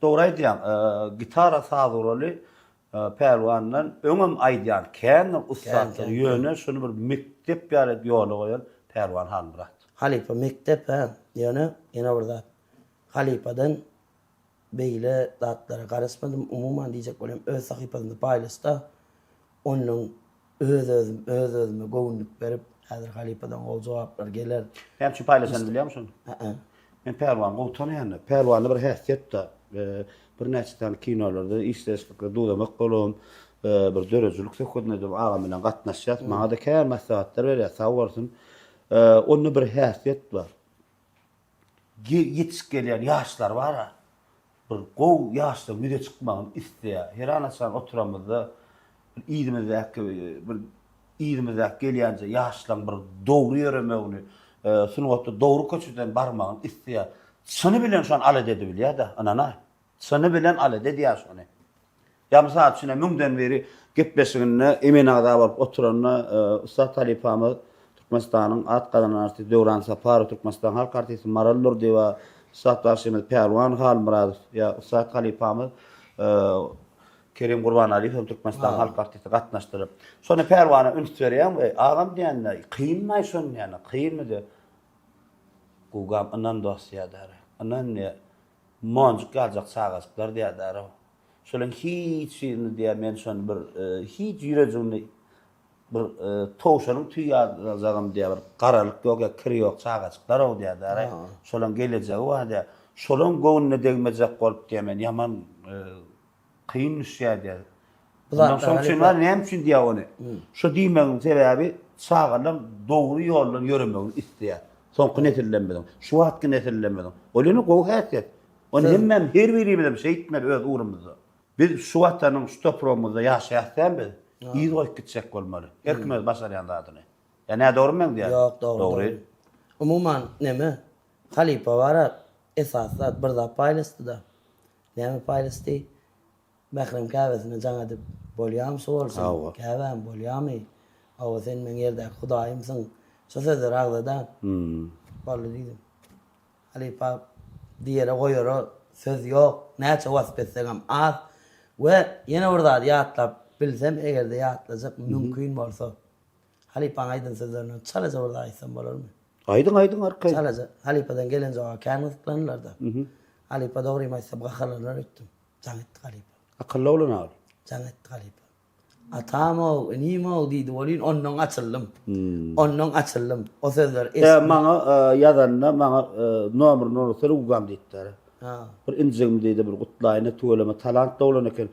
Dogry aýdýan. Gitara saz roly Pälwandan öňem aýdýan kän ustalar ýöne şunu bir mektep ýaly ýoly goýan Pälwan Hanmurat. Halipa mektep ha. Ýöne ýene burada. Halipadan beýle zatlara garaşmadym. Umuman diýjek bolýam öz sahypasynda paýlaşdy. Onuň öz-özüme gowunlyk berip häzir halipadan o jogaplar geler. Hem şu paýlaşany bilýär musun? Men Pälwan gowtanaýan. Pälwany bir häsiýetde bir näçe kinolarda işleşikde duramak bolum. Bir dörejlik söhbetine de agam bilen gatnaşýar. Maňa da kär maslahatlar berýär, sawwarsyn. Onu bir häsiýet bar. Yetişip gelýän ýaşlar bar ha. Bir gow ýaşda müde çykmagyny isleýär. Her anaçan oturamyzda bir ýerimize gelýänçe ýaşlar bir dogry ýöremegini, sunwatda dogry köçüden barmagyny isleýär. Şunu bilen şu an ala dedi bilýär da, anana. Şunu bilen ala dedi ýa şunu. Ya mysal üçin müňden beri gepleşiginde emen ada bolup oturanyna Usta Halipamy Türkmenistanyň at gadanan artist Döwran Sapar Türkmenistan halk artisti Marallur diýip Satdaşymyz Pälwan Halmurat ýa Usta Halipamy Kerim Gurbanaliýew Türkmenistan halk artisti gatnaşdyryp. Şonu Pälwana üns berýän we agam diýende kynmaý şonu ýani kynmady. Gugam anan dosýadar. Anan ne monjuk galjak sagazlar diýär. Şolan hiç diýär men şonu bir hiç ýüregimde bir towşanyň tüýýazagym diýär. Garalyk ýok, kiri ýok sagazlar o diýär. Şolan geljegi bar diýär. Şolan gowunyna degmejek bolup diýmen ýaman kyn işýär diýär. Bundan soň şunlar näme üçin diýär ony? Şu diýmegiň sebäbi sagalan dogry ýoldan ýöremegiň isleýär. Soňky nesillenmedi. Şu wagtky nesillenmedi. Olany gow häsiýet. Onu hemmem her birimiz bir şey etmeli öz uğrumuzda. Biz şu wagtanyň şu toprağımızda ýaşaýarsan biz ýyz goýup gitjek bolmaly. Erkimiz başarýan zadyny. Ya näme dogry men diýär? Ýok, dogry. Umuman näme? Halipa bara esasat bir zat paýlaşdy da. Näme paýlaşdy? Mährem käbesine jaňa dip bolýam bolsun. Käbem bolýamy. Awa sen men ýerde Hudaýymsyň. Şu sözler ağladan. Boldy diýdim. Halipa diýere goýar söz ýok. Näçe wasp etsem az. We ýene urda ýatlap bilsem egerde ýatlajak mümkin bolsa. Halipaň aýdyn sözlerini çalaja urda aýsam bolarmy? Aydın arkay. Çalaja. Halipadan gelen jogap käniziklenler da. Halipa dogry maýsap gahalarlar etdim. Jaň etdi Halipa. Akıllı olun abi. Jaň etdi Halipa. Atama nima diýdi bolyn ondan açyldym. Ondan açyldym. O sözler maňa ýazanda maňa nomer ugam diýdiler. Bir injim diýdi bir gutlaýyna töweleme talant bolan eken.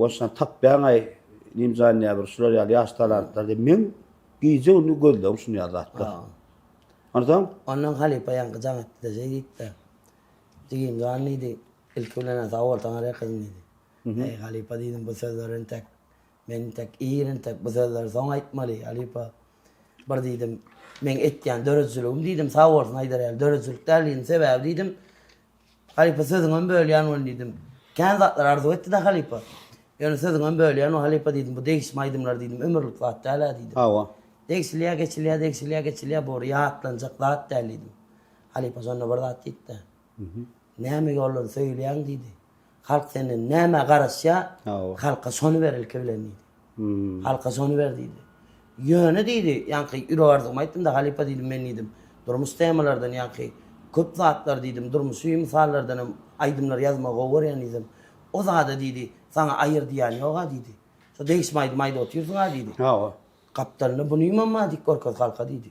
Waşan tapýan ay nimzany bir şular ýaly ýaş talantlar diýip men giýje onu gözlem şunu ýazatdy. Anladın? Ondan Halipa ýa jaň etdi diýdi. Diýim zanlydy ilk bilen sawal taňa kızny. Halipa diýdim bu sözlerin tek men tek iýerin tek bu sözler soň aýtmaly Halipa. Bir diýdim men etýän dörejligim diýdim sawalsyn aýdar dörejlik däldigini sebäbi diýdim. Halipa sözüňe bölýän bol diýdim. Kän zatlar arzu etdi da Halipa. Yani sözünden böyle yani o halipa dedim bu değişme aydımlar dedim ömürlük zat değil dedim. Hava. Değişiliğe boru yahatlanacak zat değil dedim. Halipa sonra burada at gitti. Neme yolları söyleyen dedi. Halk senin neme karışya halka sonu ver ülkebilen dedi. Halka sonu ver dedi. Yönü dedi yani yürü vardım ayttım da halipa dedim ben dedim. Durmuş temalardan yani köp zatlar dedim. Durmuş misallardan aydımlar yazma olur yani dedim. O zada dedi sana ayırdı yani o dedi. So değişmeydi mayda oturuyorsun ha dedi. Hava. Kaptanına bunu imam dik korkaz halka dedi.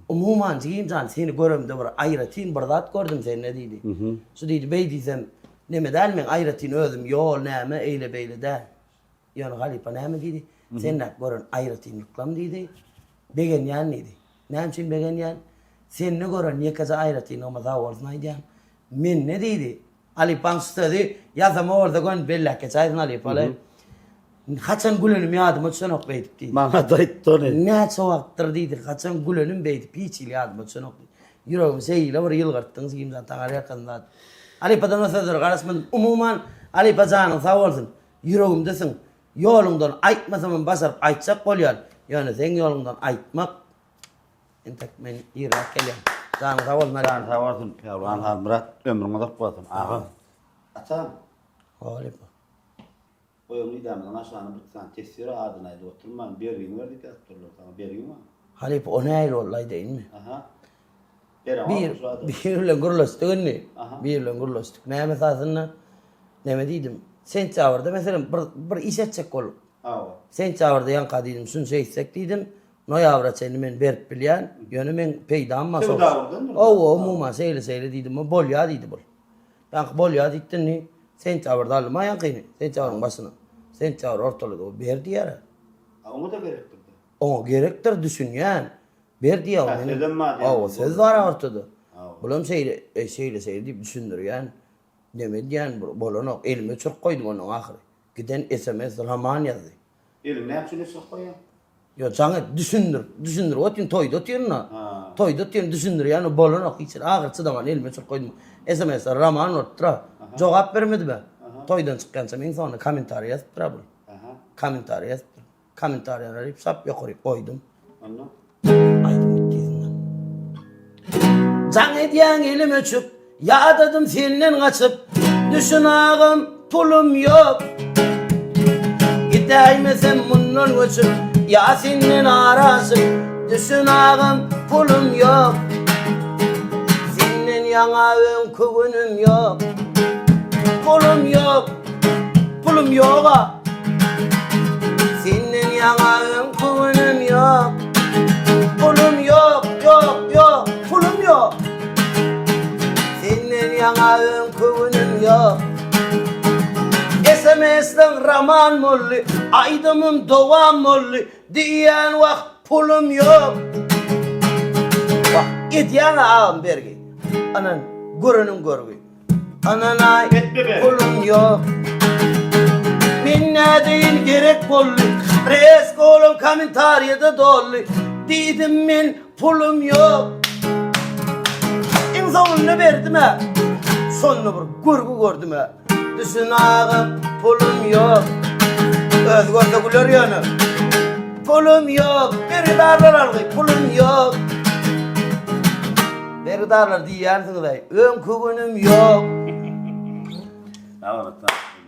Umuman diyeyim sen seni görümde var ayratin bardat gördüm seni ne dedi. So dedi bey diysem neme der men ayratin özüm yol neme eyle beyle der. Yani halipa neme dedi. Sen ne görün ayratin yuklam dedi. Begen yan dedi. Ne için begen yan? Sen ne görün niye kaza ayratin o maza olsaydı. Men ne dedi? Ali Pankstadi yazama orada gön bellak geçaydın Ali Pale. Kaçan gülünüm yadıma çönok beytip dedi. Bana da ittoni. Ne çoğaktır dedi. Kaçan gülünüm beytip hiç il yadıma çönok dedi. Yüreğim şeyle var yıl karttınız kimden tağar yakında. Ali Pa'dan ösedir karasman umuman Ali Pa'canın sağ olsun. Yüreğimdesin. Yolundan aytmasamın basarıp aytsak oluyor. Yani sen yolundan aytmak. Entek men yırak geliyor. Canın sağ olsun. Can sağ olsun. Yavruan hal Murat ömrüne de koydum. Ağa. Atam. Ali Pa. Oyun idamdan aşağını bir tane tesiri adınaydı oturman. Bir gün verdik ya turlar sana. Bir gün var. Ali Pa o ne ayrı olay değil mi? Aha. Bir yılın gurlaştık ne? Bir yılın gurlaştık. Ne mesasında? Ne dedim? Sen çağırdı mesela bir iş edecek ol. Sen çağırdı yan kadıydım şunu şey etsek dedim. Noyavra seni men berip bilyen, yönü men peydan masa. O muma seyle dedim. O bol ya dedi bol. Yankı bol ya dittin ni. Sen çağırdı alma yankı ni. Sen çağırın başına. Sen çağır ortalığı o berdi yara. Onu da gerektirdi. O gerektir düşün yani. Berdi ya onu. Sözüm madem. O söz var ortada. Bulam seyle deyip düşündür yani. Demedi yani bolonu elime çok koydum onun ahırı. Giden SMS Rahman yazdı. Elim ne yapsın üstü koyayım? Ya sana düşündür. O gün toyda otuyorsun ha. Toyda otuyorsun düşündür yani bolonu hiç ağır çıdaman elime çok koydum. SMS Rahman otura. Cevap vermedi be. Toydan çıkkansa men sonra komentar yazıp dura bu. Komentar yazıp. Komentarları arayıp sap yukarı koydum. Anla. Aydım gittiğinden. Can ediyen elim öçüp, yağdadım senden kaçıp, düşün ağım pulum yok. Gideyimesem bundan öçüp, ya senin arası, düşün ağım pulum yok. Senin yanağın kuvunum yok. Pulum yok, pulum yok ha. Senin yanağın kuvunum yok. Pulum yok, pulum yok. Senin yanağın kuvunum yok. SMS'den Rahman mollu, aydımın doğan mollu, diyen vak pulum yok. Bak, itiyan ağam bergi. Anan, görünüm görgü. Ananay, pulum yok. Minne değil gerek bollu. Reis kolum komentariyada dollu. Dedim men pulum yok. En sonunu verdim ha. Sonunu bir gurgu gördüm ha. Düşün ağam pulum yok. Özgürde gülür yanı. Pulum yok. Beri darlar algı pulum yok. Beri darlar diyersiniz da. Ön kuvunum yok. Tamam.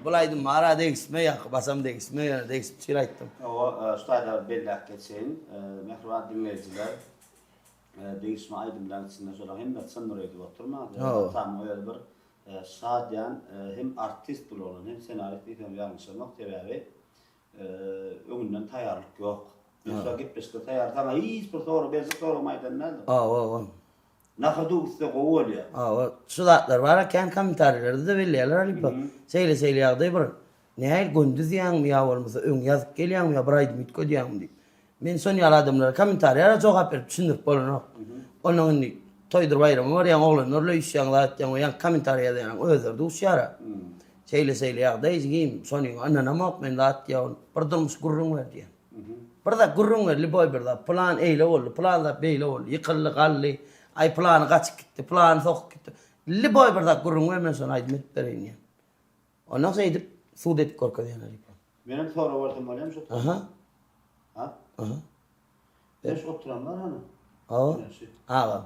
Bulaydım mağara değişme ya. Basam değişme ya. Değişip çirayttım. O stayda bellak geçsin. Mehruat dinleyiciler. Değişme aydımdan içinde sonra hem de sanırıydı oturma. Tam öyle bir şadiyan hem artist bulunun hem senarist hem yanlış olmak tebebi önünden tayarlık yok. Mesela gitmişti tayar sana hiç bir soru bezik soru maydan nerede? Nakadu üstü kovul ya. Sudatlar var ken komentarlarda da belliler alipa. Seyle yağday bir. Ne gündüz yan mı ya olmasa ön yazıp geliyor mu ya braydı mitko diyan di. Men son yal adamlar komentarlara cevap verip düşünüp bolunu. Onun toydur bayramı var ya oğlan orla iş yanlar yan yan komentarya yan özürdü uşara. Seyle yağday giyim sonin annana mak men lat ya pardonmuş gurrun var diye. Burada gurrun var liboy burada plan eyle oldu plan da beyle oldu yıkıllı kallı. Ay plan kaç gitti, plan sok gitti. Liboy burada kurun vermen sonra aydım ettirin ya. Ondan sonra edip sudet korku diyen Ali Pa. Benim sonra vardım olayım şu. Aha. Ha? Aha. Ben şu oturanlar hani. Ağa. Ağa.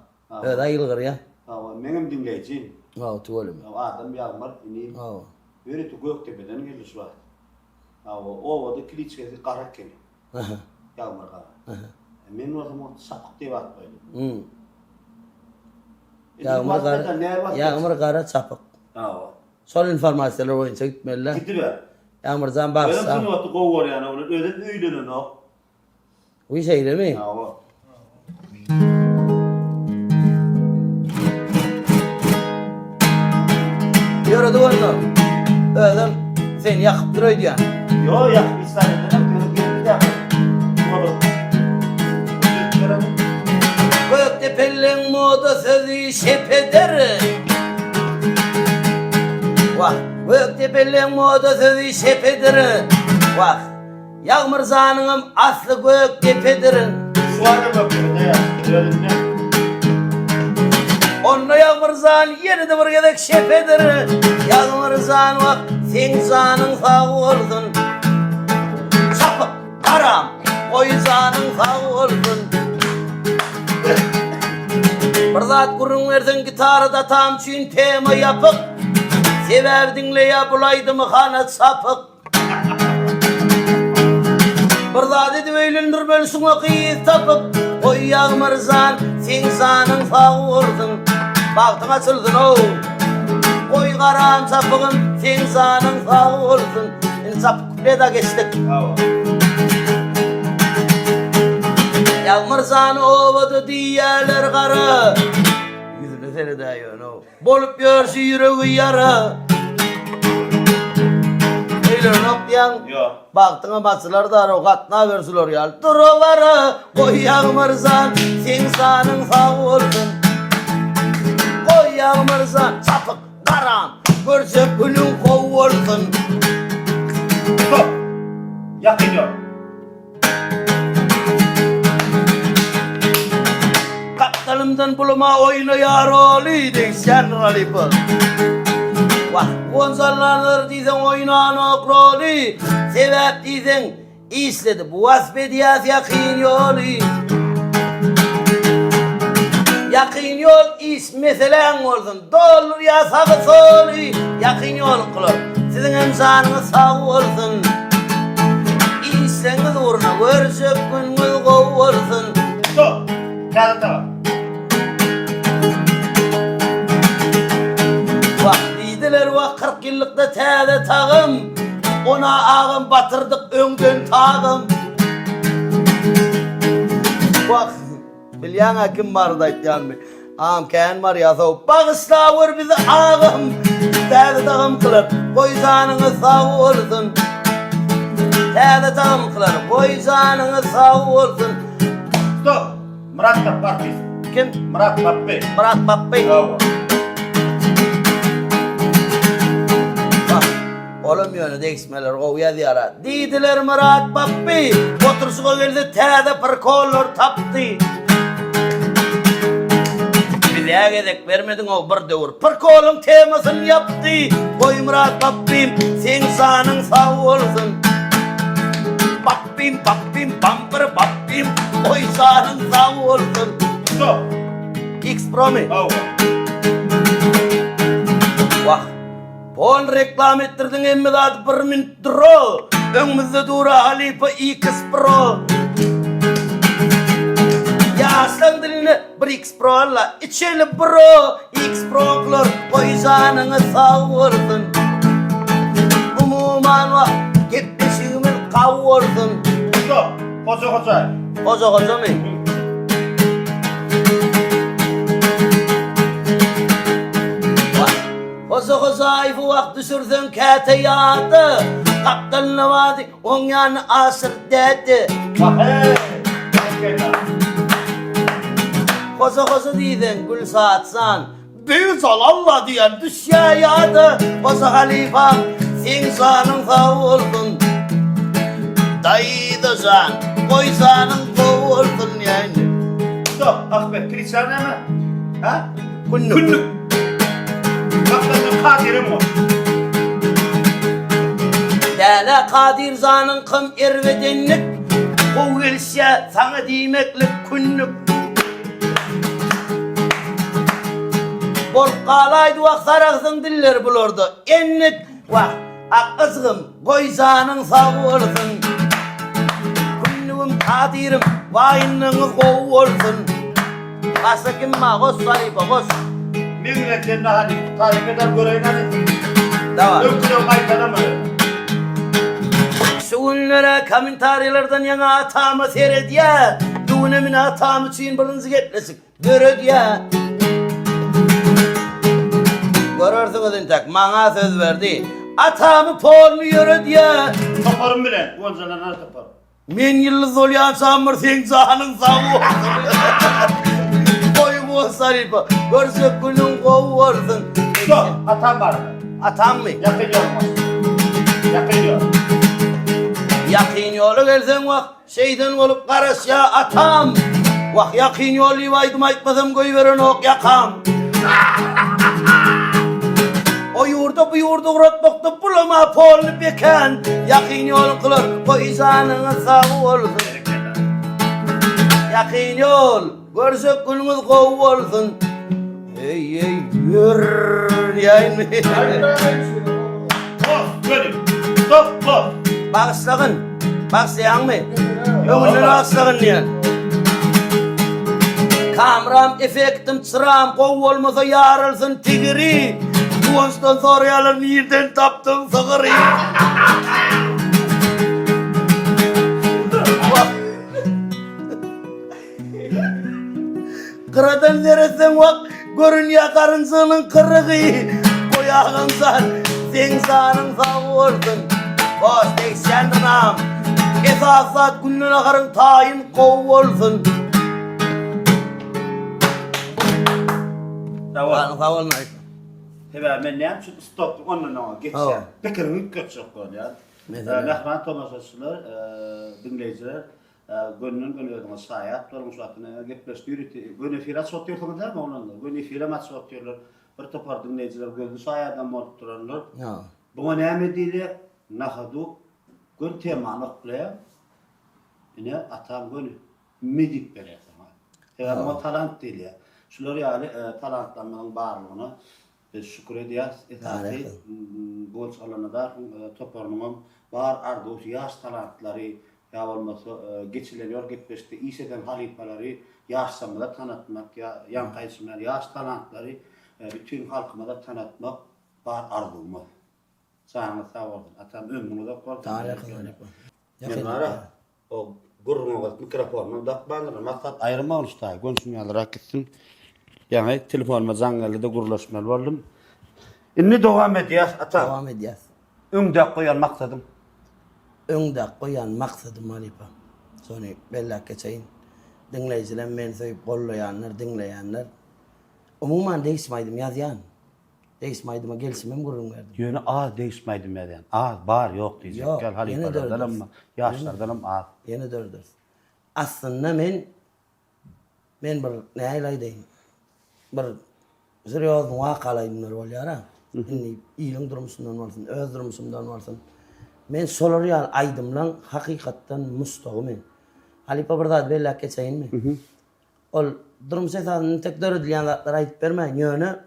Evet ayılgır ya. Ağa, benim dinleyiciyim. Ağa tuvalım. Adam yağmur ineyim. Ağa. Böyle tu Göktepe'den geliş var. Ağa, ovada kiliçkesi karak geliyor. Aha. Yağmur karak. Men o zaman sapık diye bakmaydım. Hı. Yağmur kara çapık. Ağa. Sol informasyonlar boyunca gitmeliler. Gidiver. Yağmurdan Benim baksa. sınıf atı kov var yani. Öyle öylenen o. Bu şeyle mi? Ağa. Yürüdü onu. Ödüm seni yakıp duruyordu yani. Yo ya bir saniye bir de Göktepe'nin moda sözü şepeder. Vah, Göktepe'nin moda sözü şepeder. Vah, Yağmur zanım aslı Göktepe'dir. Şu anda bakıyorum ya. Onunla Yağmur zan yeri de bir gedek şepeder. Yağmur zan vah, sen zanın sağ olsun. Sapık, karam, oy zanın sağ olsun. Bir zat kurun versin gitarda tam çün tema yapıp. Sebep dinleye bulaydı mı kanat sapık. Bir zat edip eğlendir bölsün o kıyız tapıp. Oy Yağmur zan, sen zanın sağ olsun. Baktın açıldın o. Oy karam sapıkım, sen zanın sağ olsun. Sapık kupleda geçtik. Yağmur zanı ovadı diyeler kara. Yüzünü seni dayan o. Bolup görsü yüreği yara. Eylerin oklayan. Baktın basılar da rokatna versiler yal. Duru varı. Oy Yağmur zan, sen zanın sağ olsun. Oy Yağmur zan, sapık karam. Görse gülün kov olsun. Stop. Yakınıyor. Kaptanımdan bulma oyunu yar oluydu sen ralipı. Vah, konsollanır diysen oynanak rolü. Sebep diysen istedi bu vasfediyat yakın yolu. Yakın yol iş meselen olsun. Dolur ya sağı solu. Yakın yol kılır. Sizin emsanınız sağ olsun. İşseniz uğruna görüşüp gününüz kov olsun. Stop. Kağıt tamam. Bak deydiler va 40 yıllıkta täze tağım. Ona ağım batırdık öňden tağım. Bak bilýän kim bardy aýtýanmy? Ağam kän bar ýasaw. Bagysla bizi ağım. Täze tağım kılıp goýzanyňyz sag bolsun. Täze tağım kılıp goýzanyňyz sag bolsun. Stop. Murat Pappi. Kim? Murat Pappi. Murat Pappi. Bravo. Oğlum yönü değişmeler kovuya diyara. Deydiler Murat Pappi. Otursuğa geldi täze perkolor tapdı. Bilýä gedek vermedin o bir döwür. Perkolun temasyny yapdy. Oy Murat Pappim, sen sanyň sag bolsun. Pappim, pappim, pampır pappim. Oy sanyň sag bolsun. Stop. X-Pro mi? Bravo. Vah. Pol reklam ettirdin emmi zat 1 minut duro. Öňümizde dura Halifa X-Pro. Ya aslan diline bir X-Pro alla. İçeli bro. X-Pro klor. Koyzanını sağ olsun. Umuman vah. Gitmişimin kav olsun. Stop. Koca. Koca mi? Koza ayfı vakt düşürdün kete yağdı. Kaptanına vardı, on yanı asır dedi. Koza diydin gül saatsan. Büyük sol Allah diyen düşya yağdı. Koza halifa, sen sanın sağ olsun. Dayı da san, koy sanın kov olsun yani. Stop. Ahmet, Kristian mi? Ha? Kunluk. Kaptanın kadirim o. Däle Kadir Zanın kım ervedenlik, o gelse sana diýmeklik künnük. Bol qalaydı waq saraqsın diller bulardy. Enlik waq aqızgım goýzanyň sag bolsun. Künnügüm Kadirim waýynyňyz gowy bolsun. Asakim magos saýpa gos. Milletin hadi tarif eder göreýän. Dawa. Öküle gaýtanamy. Şu günlere komentaryalardan yana atamı seyrediye. Düğünemin atamı için birinci getlesin. Görediye. Görürsünüz intak, bana söz verdi. Atamı polunu yörediye. Taparım bile. Goncalar ne taparım? Men yıldız olyan samır sen canın savu. Koyu bu sarıpa. Görsek günün kovu olsun. Yok, atam var. Atam mı? Yakın olmaz. Yakın yok. Yakın yolu gelsen vak şeyden olup karış ya atam. Vak yakın yolu vaydım aytmasam koyuveren ok yakam. O yurda bu yurda uğratmakta bulama polunu beken. Yakın yol kılır koysanına sağ olsun. Yakın yol görsek günümüz kovu olsun. Hey yürr yayın mı? Of, gönül. Stop, stop. Bağışlayın. Bağışlayan mı? Ömrünü bağışlayın diye. Kameram, efektim, çırağım, kovu olmasa yarılsın tigiri. Kuvanstan soruyalar nereden taptın sığırı? Kıradan neresen bak, görün yakarınsının kırığı. Koyağınsan, sen sağının sağ olsun. Boş tek sendinam, esasat günün akarın tayin kovu olsun. Tamam. Sağ olun. Hebe men näme şu stop onunla geçse. Pikirini köçük bolýar. Mehman Tomasçylar, dinleyijiler, gönlün saýat, durmuş wagtyna gepleşdirýär. Gönül firat sotýarlar mı onunla? Gönül firat mat sotýarlar. Bir topar dinleyijiler gözü saýatdan bolup durarlar. Bu näme diýilýär? Nahadu gön temany oklar. Ine atam gönül medik berýär. Hebe o talant diýilýär. Şular ýaly talantlarnyň barlygyny şükür edýäs. Etadi bol çalanada toparnymam bar arduş ýaş talantlary ýa bolmasa geçilenýär gepleşdi işeden halipalary ýaş samada tanatmak ýa ýan gaýsynlar ýaş talantlary bütün halkyma da tanatmak bar arduma. Sana sağ bolsun. Atam ömrüňde bolsun. Tarih o gurrunga mikrofonu da bandyr maksat aýrma oluşdy. Gönçünýärler gitsin. Yani telefonuma zangalyda gurlaşmaly boldum. Inni dowam edýär ata. Devam edýäs. Öňde goýan maksadym. Öňde goýan maksadym Alipa. Sony bellak geçeýin. Dinleyijiler men söýüp gollaýanlar, dinleýänler. Umuman değişmeýdim ýazýan. Değişmeýdime gelsimem gurrun berdim. Ýöne değişmeýdim ýazýan. Bar ýok diýjek. Gel halipalardan amma ýaşlardan amma Yeni dördür. Aslında men bir näýlaýdym. Bir seriýoz wakalarymlar bolýar ha. Inni iýiň durmuşyndan bolsun, öz durmuşymdan bolsun. Men solar ýaly aýdymlan hakykatdan mustagym. Halipa bir zat bellak geçeýinmi? Ol durmuş esasyny tek döredilýän zatlar aýdyp bermäň ýöne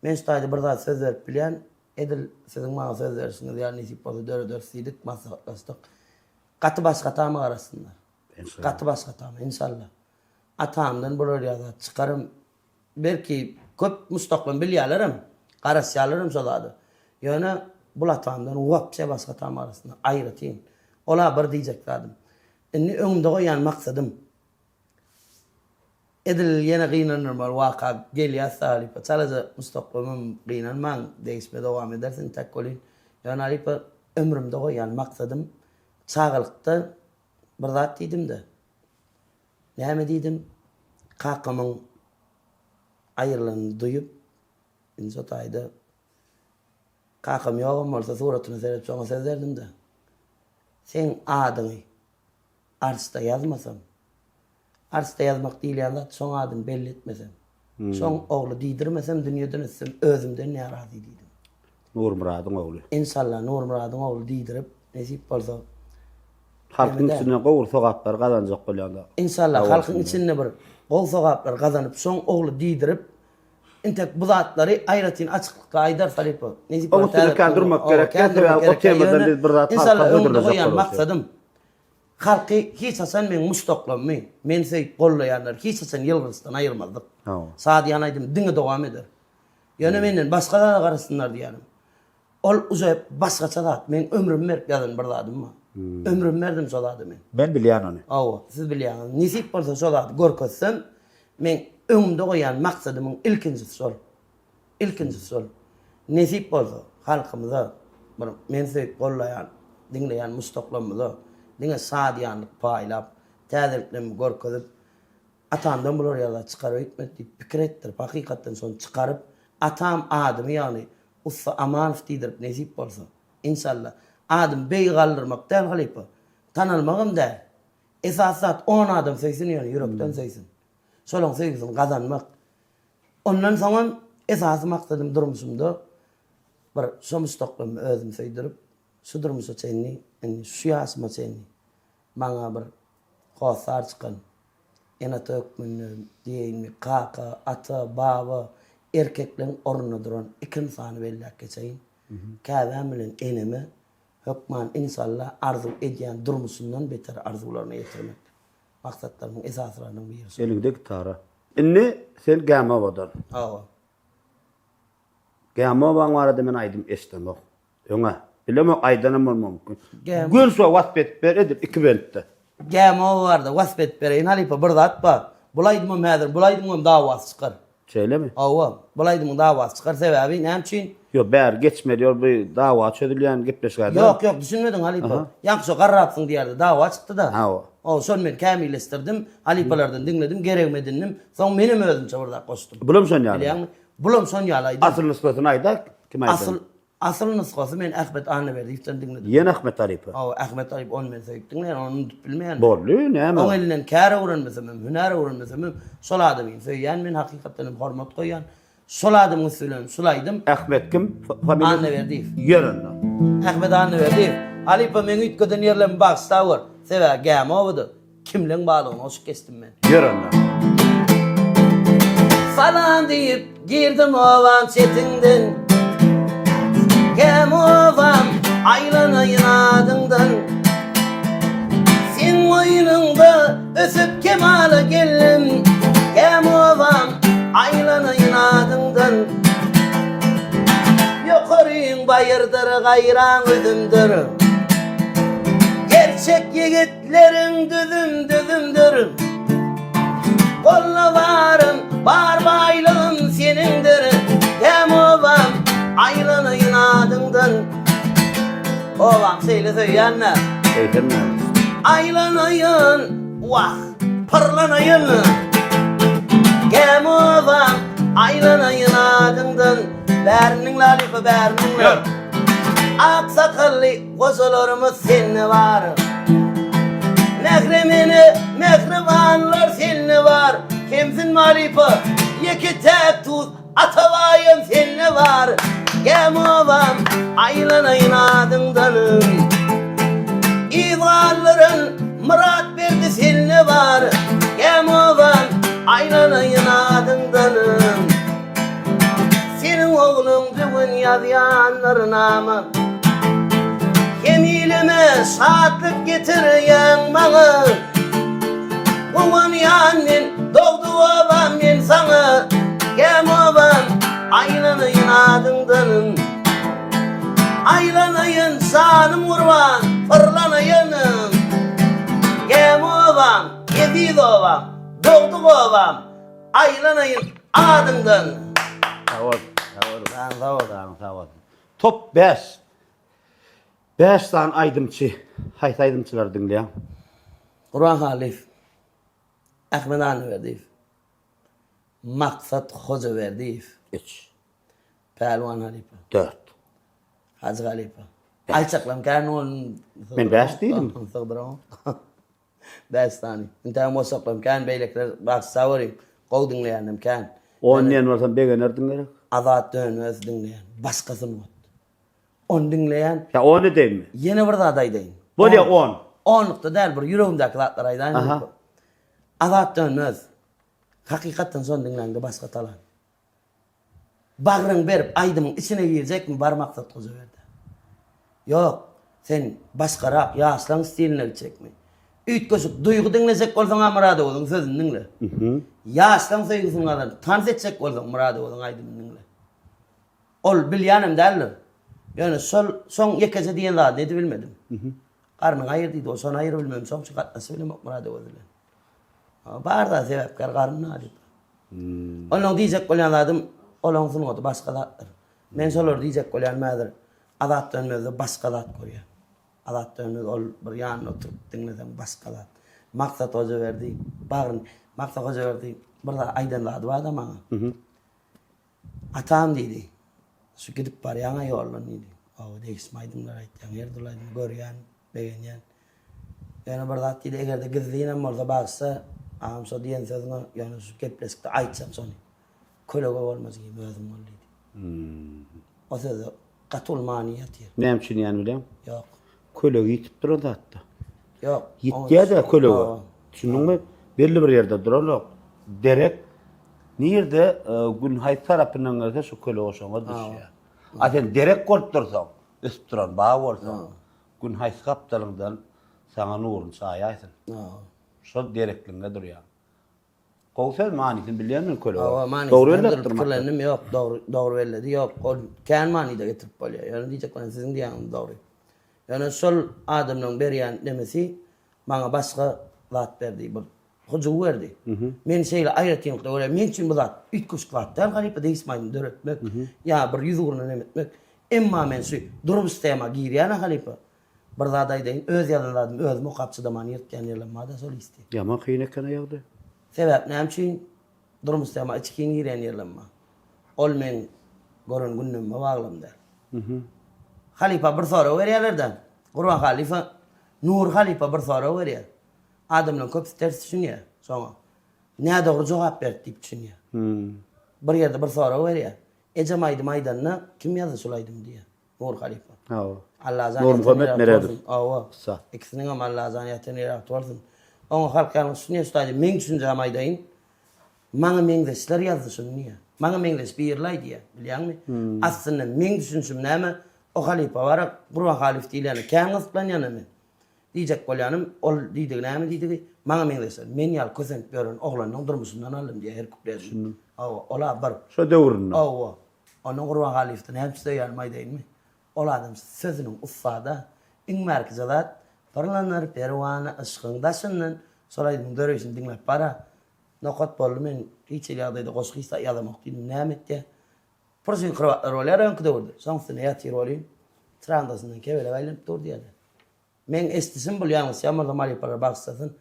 men şaýda bir zat söz berip bilýän edil siziň maňa söz berişiňiz ýa nisip bolsa döredildik maslahatlaşdyk. Gaty başga tamy arasynda. Gaty başga tamy inşallah. Atamdan bolar ýa-da çykarym. Belki köp mustaqbal bilýärlerim, garaşýarlarym şolady. Ýöne bul atamdan wapça başga tamy arasynda aýratyn. Ola bir diýjek zadym. Inni öňümde goýan maksadym edil ýene gynanyrmar waka gelýär salip. Çalaja mustaqbalym gynanmaň, değişme dowam edersin tek bolýan. Ýöne alip ömrümde goýan maksadym çağılykda bir zat diýdim-de. Näme diýdim? Kakymyň aýrylanyny duýup insat aýda kakam ýogum bolsa suratyny serip soňa sezerdim-de. Sen adyny arsda ýazmasam, arsda ýazmak diýilýän zat soň adyny belli etmesem, soň ogly diýdirmesem dünýeden ötsem özümden närazy diýdim. Nur Muradyň ogly. İnşallah Nur Muradyň ogly diýdirip, Nesip bolsa. Halkın içine gowur sogaplar kazanjak bolýanda. İnşallah halkın içinde bir gol sogaplar kazanıp soň ogly diýdirip intek bu zatları aýratyn açyklyka aýdar Salipo. Nesip O türkan durmak gerek. O temadan biz bir zat İnşallah halka öňde öldürjek goýan bolýar. maksadım halky hiç hasan men mustaqlanmy. Men söýüp gollaýanlar hiç hasan ýylgyrystan aýyrmazdyk. Ha. Saadiýan aýdym diňe dowam eder. Ýöne menden başgalara garasynlar diýenim. Ol uzayıp başgaça zat. Men ömrüm berip ýazan bir zadymy. Ömrüm berdim şol zady men. Ben bilýän ony. Awa, siz bilýäňiz. Nisip bolsa şol zady görkezsem, men öňümde goýan maksadymyň ilkinjisi şol. İlkinjisi şol. Nisip bolsa halkymyza bir men söýüp gollaýan, diňleýän mustaqlanmyza, diňe saadiýanlyk paýlap, täzeliklerimi görkezip, atamdan bular ýaza çykaryp etmek diýip pikir etdirip, hakykatdan soň çykaryp, atam adymy ýagny Usta Amanow diýdirip nesip bolsa. İnşallah. Adım bey galdırmak däl Halipa. Tanalmagym däl. Esasat 10 adam söýsin ýöne ýürekden söýsin. Şolaň söýgüsini gazanmak. Ondan soň esasy maksadym durmuşymda bir şu mustaqbalmy özüm söýdirip, şu durmuşa çenni, şu ýaşyma çenni. Maňa bir gosar çykan. Ena tökmünni diýinmi, kaka, ata, baba, erkeklerin ornuna duran iki insanı bellak geçeyin. Käbän bilen enemi hökman inşallah arzu edýän durmuşundan beter arzularına ýetirmek. Maksatlaryň esaslarynyň birisi. Elingdeki tara. Inni sen Gamowadan. Awa. Gamowaň barada men aýdym esdemek. Ýöňe bilemek aýdanam mümkin. Gam- Gün so wagtbet ber edip iki bentde. Gäme varda wasbet bereýin Halipa bir zat bar. Bulaýdym häzir, bulaýdym dawasy çykar. Şeýlemi? Awa, bulaýdym dawasy çykar sebäbi näçin? Yo bär geçmedi ol bu dawa çözülýän gepleşgärdi. Yok düşünmedin Halipa. Ýakşy garratsın diýerdi, dawa çykdy da. Ha o. O son men kämillestirdim, Halipalardan dinledim, gerekmedindim. Soň menim özümçe burada goşdum. Bulum son ýaly. Bilýärmi? Bulam son ýalaydy. Asyl nysbatyny aýda kim aýdy? Asıl nusxasy men Ahmet Anneberdiýewden dinledim. Ýene Ahmet Aripy. O Ahmet Arip on men söýdüm, onu bilmeýän. Bolly näme? Oň elinden käre öwrenmesem, hüner öwrenmesem, şol adamyň söýýän men hakykatdan hormat goýan. Şol adamyň söýlen, şolaýdym. Ahmet kim? Familiýa Anneberdiýew. Ýöründe. Ahmet Anneberdiýew. Alipa men ütgeden ýerlem bagstawar. Sebä Gamowdy. Kimliň balygyny oşup kesdim men. Ýöründe. Falan diýip girdim owan çetinden. Gamowan aýlanaýyn adyňdan. Sen oýununda ösüp kemala geldim. Gamowan aýlanaýyn adyňdan. Ýokaryň baýyrdyr gaýran özümdür. Gerçek yigitleriň düzümdür. Gollawarym bar baýlygym senindir. Gamowan aýlanaýyn adyňdan. Owan seýle söýýänler. Eýtemme. Aýlanaýyn, wah, parlanaýyn. Gamowan aýlanaýyn adyňdan. Bäriniň Halipa bäriniň. Ak sakally goşalarymyz senne bar. Mehremini, mehribanlar senne bar. Kimsin Halipa? Ýeki täk tut, atawaýym senne bar. Gamowan aýlanaýyn adyňdan. Ýygallaryň murat berdi senne bar. Gamowan aýlanaýyn adyňdan. Senin oğlun bugün ýazýanlar namı. Kemilime şatlyk getirýän maňa. Owan ýanyn dogdy owan men saňa. Gamowan aýlanaýyn adyňdan. Aýlanaýyn sanym urwan, fırlanaýyn. Gamowan, Edidowan, dogdy owan aýlanaýyn adyňdan. Sağ Top 5. 5 tane aydımçı. Hayt aydımçılar dinleyen. Kur'an Halif, Ahmet Anneberdiýew, Maksat Hojaberdiýew, 3. Pälwan Halipa, 4. Hacı Halipa. Aýçaklam kän ol. Men 5 diýdim. Sığdıram. 5 tane. Intäm mosaklam kän beýlekler bagsawaryň. Gow dinleýändim kän. O näme bolsa begener dinleýär. Azat dönmez dinleýän. Başgasyny bot. On dinleyen Ya o ne değil mi? yeni bir adaydayım. Böyle 10. Onlukta değil bir yüreğimdeki zatlar aydan. Aha. Azat dönmez. Hakikatten son dinlendi başka talan. Bağrın verip aydımın içine girecek mi? Bar maksat kozu verdi. Yok. Sen başkarak yaşlan stiline gidecek mi? Üç koşup duygu dinleyecek olsan murad olun sözün dinle. Yaşlan sevgisini alın. Tanz edecek olsan murad olun aydımın dinle. Ol bilyanım derler. Yani son yekese diyen daha ne de bilmedim. Karnın ayırdıydı o son ayır bilmem. Son çıkartması bilmem murad olun. Barda sebepkar karnına adı. Onun diyecek olyanladım. Olan sunu oldu başka zatlar. Men solor diyecek olyanmadır. Adat dönmezde başka zat koruyor. Adat dönmez ol bir yanına oturup dinlesen başka zat. Maksat hoca verdi. Bağırın. Maksat hoca verdi. Burada aydınladı var da bana. Atam dedi. Şu gidip var yana yollan dedi. O değişmeydimler aytyan. Yerdolaydım görüyen, beğenen. Yani bir zat dedi eğer de gizliğine orada baksa ağam so diyen sözüne yani şu kepleskte aytsam sonu. Köle olmaz gibi özüm oldu. O sözü katul maniyet yer. Ne için yani bileyim? Yok. Köle yitip durur da hatta. Yok. Yittiye de köle var. Düşündün mü? Belli bir yerde dururlar. Derek nerede gün hay tarafından gelse şu köle olsan o düşüyor. Aten derek korup dursan, üst duran bağ olsan, gün hay kaptalından sana nurun sayaysın. Şu derekliğinde duruyor. Kovsel manisini biliyor musun köle var? Doğru öyle fikirlendim yok. Doğru öyle yok. O kendi mani de getirip oluyor. Yani diyecek bana sizin diyanım doğru. Yani sol adamın beriyan demesi bana başka zat verdi. Hucu verdi. Men şeyle ayrıtayım da öyle. Men için bu zat. Üç kuş kılattan garip de ismayın dörtmek. Ya bir yüz uğruna nemetmek. Emma men şu durum sistema giriyana halipa. Bir zadaydı. Öz yalanladım. Öz mukapçı da mani yırtken yerlenmada sol isti. Ya ma kıyınekene yağdı. Sebep ne için durum sistema içkin giren yerlenme. Olmen gorun günnüm bağlam der. Halifa bir soru veriyorlardan. Kurban halifa Nur halifa bir soru veriyor. Adamla köp ters düşünüyor. Sonra ne doğru cevap ver deyip düşünüyor. Bir yerde bir soru veriyor. Ecemaydı maydanına kim yazdı sulaydım diye. Nur halifa. Allah Nur Muhammed neredir? Ava. İkisinin ama Allah zaniyetini yaratı olsun. Onun halklarının sunuyor ustaydı. Men düşünce amaydayın. Mana mengdeşler yazdı sunuyor. Mana mengdeş bir yerlay diye. Biliyor musun? Aslında men düşünsüm neyme o halifa var. Kurban halif değil yani. Kendi ısplan yanı diyecek kolyanım. Ol diydik neyme diydik. Mana mengdeşler. Men yal kösen görün oğlanın durmusundan aldım diye her kuplesin. Ola bar. Şu devrinde. Onun kurban haliften hepsi de yanmaydayın mı? Ola adam sözünün ufada. İn merkezadat. Parlanır pervana ışkındasının. Solaydım dörüysün dinlep para. Nokat bollu men hiç iladaydı koşkıysa yadamak dedim neymet diye. Porsin kravatlar olayar önküde vurdu. Sonuçta yatır olayım. Trandasından kevele baylanıp durdu yani. Men estisin bul yalnız yağmurda mali para baksasın.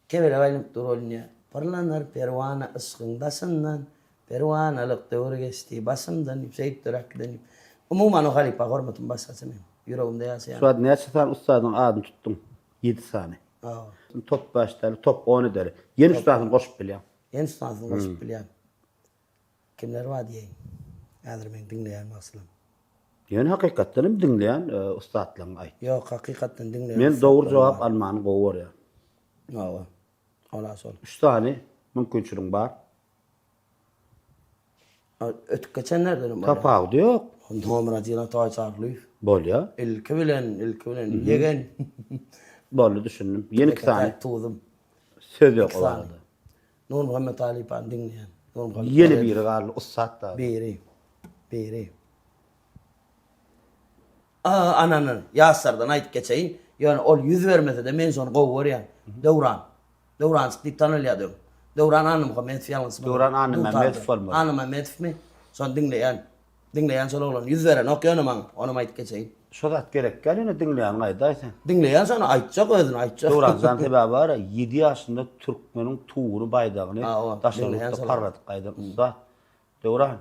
Kevele baylanıp dur olayım ya. Parlanır pervana ışkındasından. Pervanalık doğru geçti. Basımdan yükseyip duraklanıp. Umuman o halipa hormatım başkası men. Yüreğimde yaşayan. Şu an ne açıdan ustadın adını tuttum. 7 saniye. Top başları, top 10 ederi. Yeni ustadın koşup biliyorum. Yeni ustadın koşup biliyorum. Kimler var diyeyim. Yadır ben dinleyen aslan. Yani hakikaten mi dinleyen ustadlığın ay? Yok hakikaten dinleyen. Men doğru cevap almanı qoğur ya. Ola sol. 3 tane mümkünçülüğün var. Ötük geçenlerden var. Tapağı da yok. Nomra diyene tağı çağırlıyız. Bol ya. İlki bilen, yegen. Bollu düşündüm. Yeni 2 tane. Tuğdum. Söz yok o arada. Nur Muhammed Ali Pan dinleyen. Yeni biri galiba ustad da. Biri. Ananın Yasar'dan ayıp geçeyim. Yani ol yüz vermese de men son qoğur ya. Devran çıktık tanıladım. Devran anım Mehmet yalnız. Devran anım Mehmet olmadı. Anım Mehmet mi? Son dinleyen son oğlan yüz veren okyanım onu ayıp geçeyim. Şodat gerek gelene dinleyen aydaysın. Dinleyen sana aytacak özün aytacak. Devran zantebe var 7 yaşında Türkmenin tuğunu baydağını taşlarlıkta parladık kaydan usta. Devran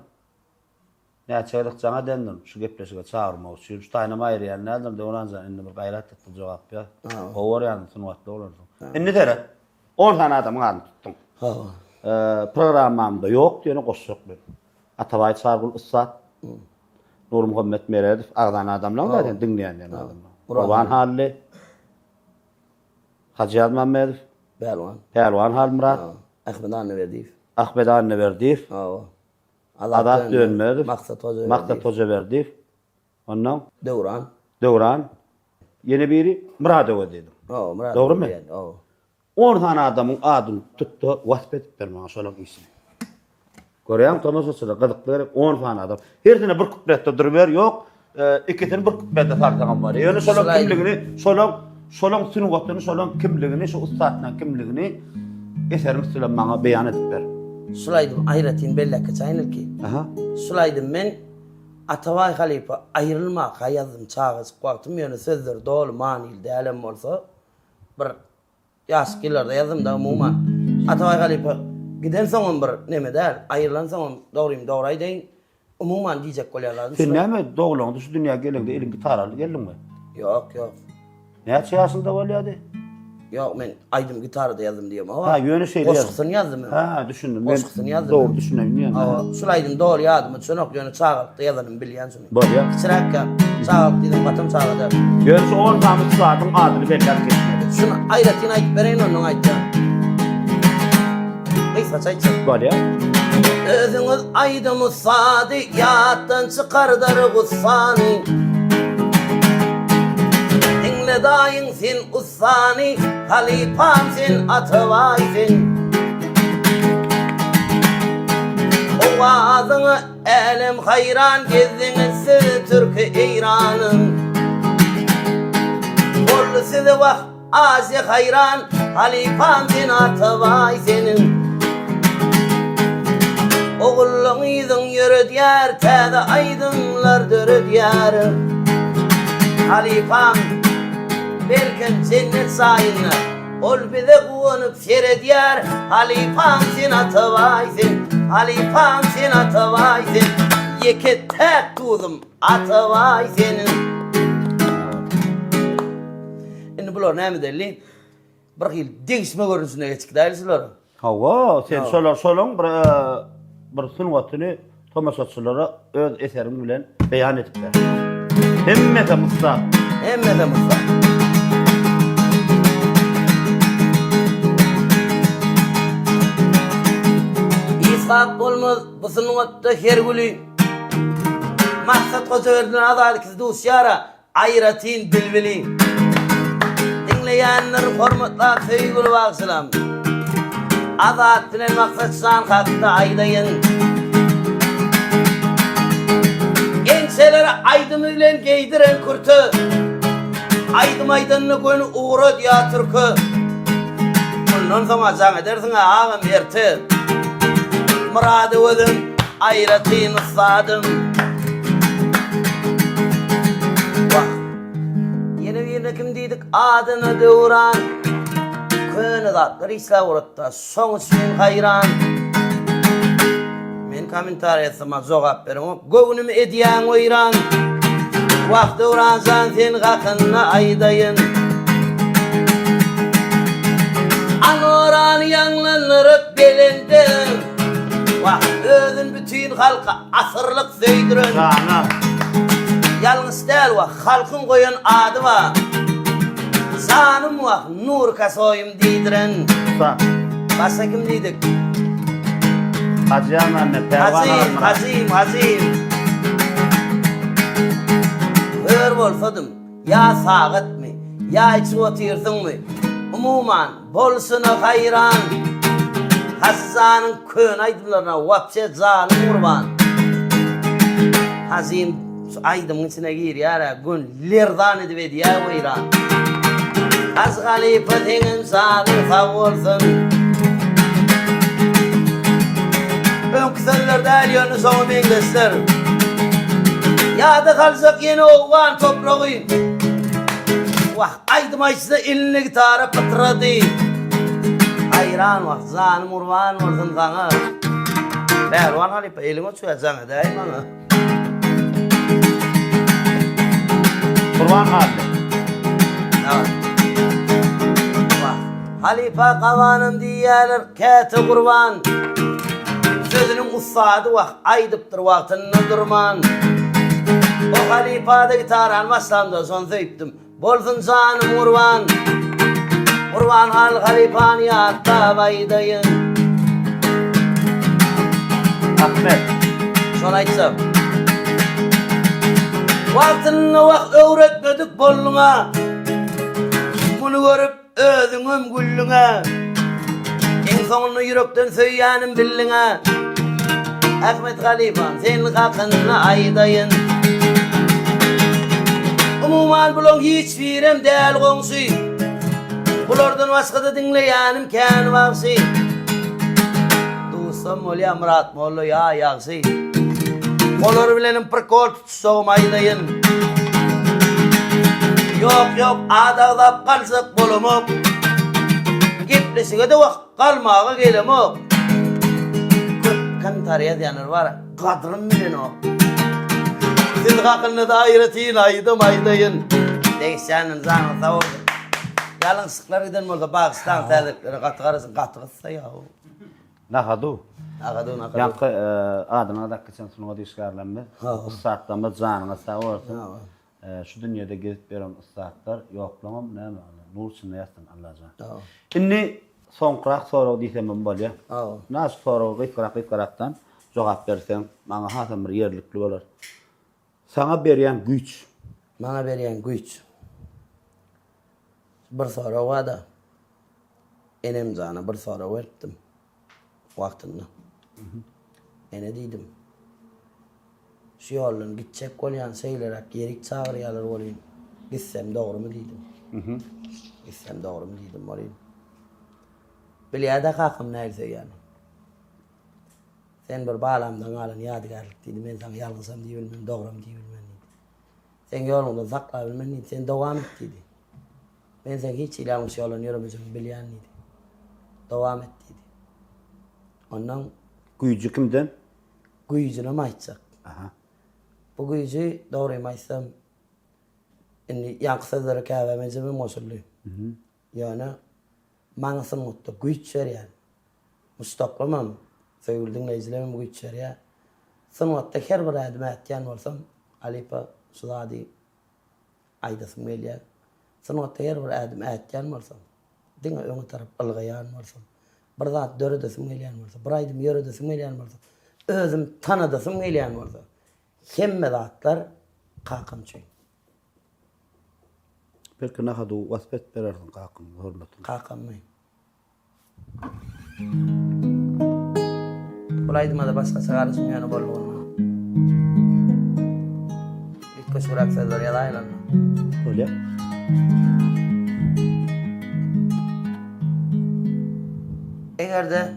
ne çaylık cana dendim şu gepleşige çağırma olsun. Şu taynama ayırıyan nedim Devran zan indi bir gayret ettim cevap ya. Qoğur yani sunuvatlı olurdu. Indi dere 10 tane adamın adını tuttum. Programmamda yok diyene koşacak ben. Atabay Sargul Ustad. Nur Muhammed Meredov ağdan adamlar zaten dinleýän adamlar. Burhan Burhan Halli, Hacı Mamedov, Belwan. Pelwan Halmurat, Ahmed Anneverdiyev. Ahmed Anneverdiyev, Adat Dönmedov, Maksat Hocaverdiyev, ondan Döwran, yeni biri Muradov dedim. Murat. Doğru mu? 10 tane adamın adını tuttu, vasp edip bermana şolan ismi. Görýän tomasçylar gyzykdylar 10 tane adam. Her tane bir kupletde durber yok, ikisini bir kupletde tartagan bar. Ýöne şolan kimligini, şolan sünüwatlyny, şolan kimligini, şu ustatlaryň kimligini eserim üstüne bana beýan edip ber. Sulaydım ayratin bellek çaynır ki. Aha. Sulaydım men Atavay Halipa ayrılmak yazdım çağız wagtym ýöne sözler dolu manil dälem bolsa bir ýaşkyllarda yazdım da umuman Atavay Halipa giden soňam bir neme däl ayrılan soňam dogry deýin umuman diýjek bolýarlar. Sen näme doglaňdy şu dünýäge gelende elin gitar alyp geldinmi? Yok. Näçe ýaşynda bolýady? Yok men aydım gitarda yazdım diýem ama. Ha ýöne şeýle yazdım. Koşuksyny yazdım. Ha düşündüm. Koşuksyny yazdım. Doğru düşünebilýän. Ama sulaydım doğru yazdım. Çönok ýöne çağırtda yazanım bilýän şunu. Bolýar. Kiçiräkkä çağırt diýdim batym çağırda. Ýöne şu 10 tane saatın adyny belläp geçmedi. Şunu ayratyn aýdyp bereýin onuň aýtdy. Neyse çaýçy. Bolýar. Özüňiz aýdymy sady ýatdan çykardary gussany. Dinle daýyň sen ussany, halipam sen Atavay sen. Owazyňy elem hayran gezdiňiz türkü eýranyň. Boldy size wagt Aziýa hayran, halipam sen Atavay senin. Oğulluğuydun yürüdýär, täze aýdynlar dörüdýär. Halipam, belkem cennet saýyna, ol bize guwanyp seredýär. Halipam sen Atavay sen, halipam sen Atavay sen. Ýeke täk tuzdum Atavay senin. Indi bular näme delli? Bir hil deňişme görünsüne geçik dälsiler. Hawa, sen şolan bir sünwatyny tomaşaçylara öz eserim bilen beýan edipler. Hemmete musta. İshak bolmaz bu sünwatda her güli. Maksat Hocaverdiň azady kiz duşýara aýratyn bilbili. Dinleýänler hormatlap söýgüli bagşylam. Azat bilen maksat şan hakda aýdaýyn. Gençlere aydymy bilen geydiren kurtu. Aydym aýdanyny göni uğra diýär türkü. Ondan soňra jaň edersiň ağam erti. Murady özüm aýratyn sadym. Wah. Ýene kim diýdik adyny Döwran. Köni zatlar isla uratda soň sen hayran. Men komentar etsem jogap berem. Göwnümi edýän oýran. Wagt Döwran sen gakyna aýdaýyn. Anoran ýanglanryp belende. Wagt özün bütün halka asyrlyk söýdiren. Yalnız däl wagt halkyň goýan ady wa. Sanım wagt nur kasoýym diýdiren. Başga kim diýdik? Hacı Anne, Pelwan Hazim. Hör bolsadım, ya sagatmy, ya içip otyrdyňmy? Umuman bolsuny hayran. Hassanyň kön aýdymlaryna wapse zalim urban. Hazim aýdymyň içine girýär, gün lerdan edip edýär oýran. Az Halipa teňin zalim fawolsyn. Öňküseller däl ýöne soňa meňdesler. Ýada kalsak ýene owan topragy. Wah, aýdym aýtsa elini gitara pytrady. Hayran wagt zanym urban bolsun saňa. Pelwan Halipa elime çöýäň edäýin maňa. Kurban Halli. Halipa qawanım diýerler käte gurban. Sözüniň ustady wagt aýdypdyr wagtyny durman. O halipada gitar almasam da son söyüptüm. Bolsun canım urvan. Urvan hal halifan yatta baydayın. Ahmet. Son aytsam. Vaktını vak öğretmedik bolluna. Bunu görüp özüngüm güllüne. En sonunu yürekten söyleyenim billine. Ahmet Halifan senin hakkında aydayın. Umuman bulun hiç birem değil komşu. Bulardan başka da dinleyenim kendi vaksı. Dostum olya Murat Mollu ya yaksı. Olur bilenim pırkol tutuşum aydayın. Yok adağlap kalsak bolumuk. Giplisine de vak kalmağa gelemok. Kan tarihe dayanır var, kadrım bilin o. Siz hakkında da ayretin aydım aydayın. Değişenin zanı sağ oldu. Yalın sıklar giden oldu, Pakistan terlikleri katıgarısın, katıgısa ya o. Nakadu. Nakadu. Yankı adına da geçen sunuğa düşkarlanma. Ustaatlamı zanına sağ olsun. Şu dünyada gezip veren ustaatlar yoklamam ne mi? Nur içinde yazsın Allah'a. Inni son kırak soru diysem bolya. Nasıl soru gıtkıraktan cevap versen bana hasam bir yerlikli olur. Sana beriyen güç. Bana beriyen güç. Bir soru var da enem zana bir soru verdim. Vaktinde. Ene dedim. Şu yolun gidecek olyan şeylerak yerik çağırıyorlar olayım. Gitsem doğru mu dedim. Gitsem doğru mu dedim olayım. Bilyada kakım neyse yani. Sen bir bağlamdan alın yadigarlık dedim. Ben sana yalansam diye bilmem, doğru mu diye bilmem dedi. Sen yolunda zakla bilmem dedi. Sen devam et dedi. Ben sana hiç ilanmış yolun yürümeyeceğim bilyen dedi. Devam et dedi. Ondan Gücü kimden? gücüne maytsak. Aha. Bu gücü doğru maysam yankısızları kahvemecimi mosulluyum. Yani manasın mutlu güç ver yani. Müstaklamam. Sevgili dinleyicilerim güç ver ya. Sınıfta her bir adım etken olsam Alipa Sudadi aydasın belya. Sınıfta her bir adım etken olsam dinle ön taraf algayan olsam. Bir zat döredesim belyan olsam. Bir aydım yöredesim belyan olsam. Özüm tanıdasım belyan olsam. Hemme zatlar kakım çünkü. Belki nakadu vasfet verersin kakım, hürmetin. Kakım mı? Bulaydım da başka çağrısım yani bol olma. İlk kuş bıraksaydılar ya da aylanma. Öyle. Eğer de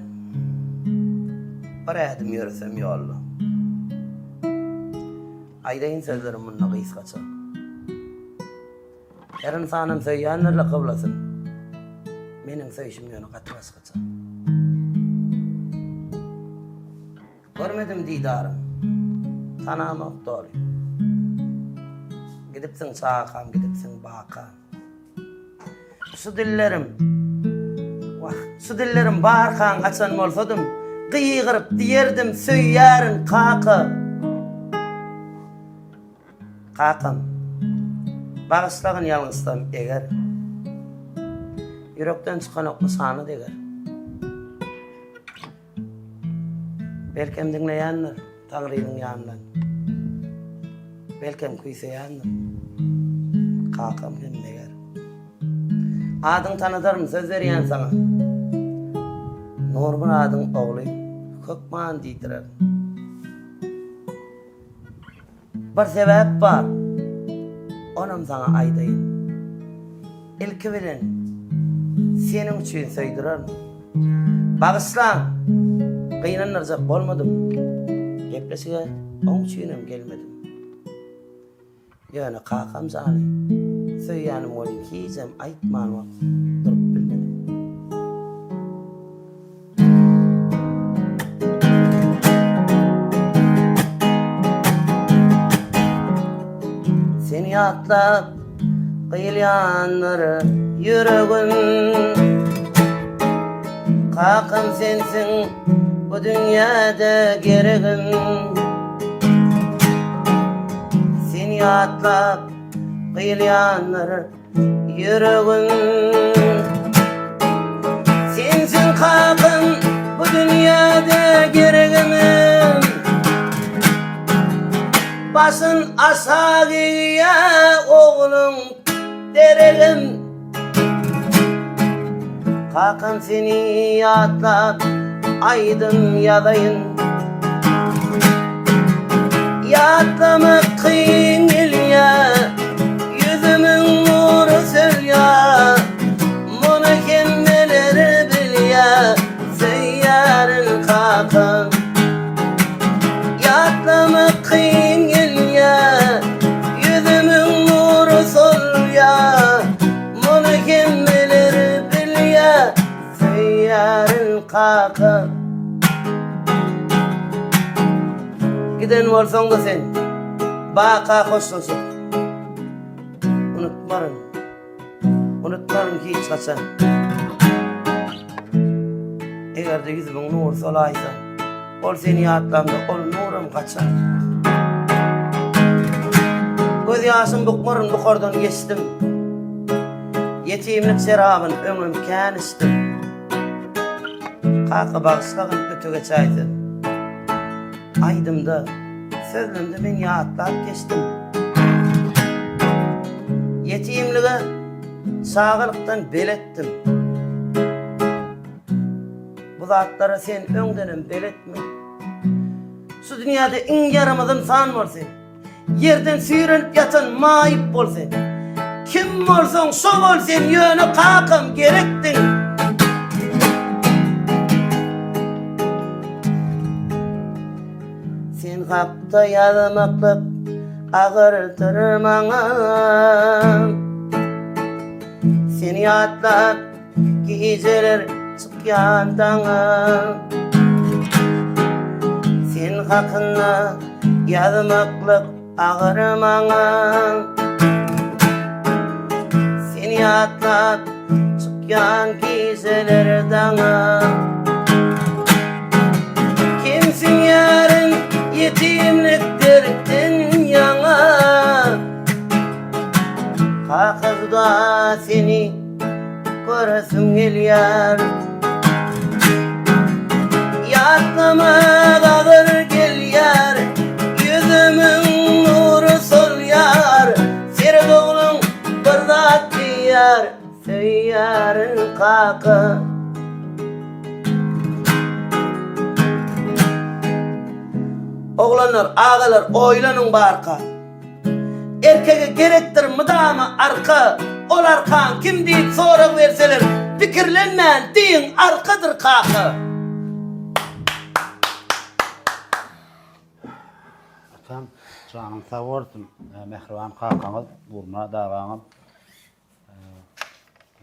bir adım yürüsem yollu. Aydayın sözlerim bununla kıyız kaçar. Her insanım söyleyenlerle kıblasın. Benim söyüşüm yönü katras kaçar. Görmedim didarım. Tanımak doğru. Gidipsin sağkam, gidipsin bakam. Şu dillerim barkan açan olsadım. Kıyıgırıp diyerdim söylerin kaka. Kakam. Bağışlağın yalnızdan eğer. Yürekten çıkan oklu sanı deger. Belkem dinleyenler Tanrı'nın yanından. Belkem kuysayanlar. Kakam hem deger. Adın tanıdarım söz veriyen sana. Norman adın oğlu Kökman deydirer. Bir sebep var. Onum sana aydayın. İlki bilen senin için söydirer. Bağışlan. Kıynanırcak olmadım. Geplesige onun içinim gelmedim. Yani kakam sana. Söyleyenim olayım hizem aytmanmak. Durup bilmedim. Seni atlap kıyılyanları yüreğim. Kakam sensin bu dünyada gereğim. yatlap kıyılyanlar yüreğin. Sensin kakın bu dünyada gereğimin. Basın aşağıya oğlum dereğim. Kakın seni yatlap aydın yadayın. Yatlamak kıyın ya, yüzümün nuru sür ya. Bunu kendileri bil ya, seyyarın kakın. Yatlamak kıyın ya, yüzümün nuru sür ya. Bunu kendileri bil ya, seyyarın kakın. Giden olsan da sen, baka hoşlansun. Unutmarım ki hiç kaçan. Eğer de yüzümün nur solaysa, ol seni yatlamda, ol nurum kaçan. Göz yaşım bukmarın bukardan geçtim. Yetimlik serabın ömrüm kân içtim. Kaka bağışlağın ötüge çaydın. Aydımda, sözlümde ben yatlar geçtim. Yetimliğe sağlıktan belettim. Bu zatlara sen öngdenim beletme. Şu dünyada en yaramazın san var sen. Yerden suyuranıp yatan mayip bol sen. Kim olsan şov ol sen, yönü kakam gerektin. Sen hakta yazmaklık ağırtır bana. Sen yatlap geceler çıkyan dana. Sen hakkında yazmaklık ağır bana. Sen yatlap çıkyan geceler dana. Kimsin yarın yetimlik dertten yana. Kakızda seni göresim geliyor. Yatlamak ağır geliyor. Yüzümün nuru soluyor. Serdoğlum bir zat diyar. Seyyarın kakı. Oğlanlar, ağalar, oylanın barka. Erkeğe gerektir mıdama arka. Ol arkan kim deyip sonra verseler, fikirlenmeyen deyin arkadır kakı. Atam, canım sağ olsun. Mehriban kakanız, vurma dağanız.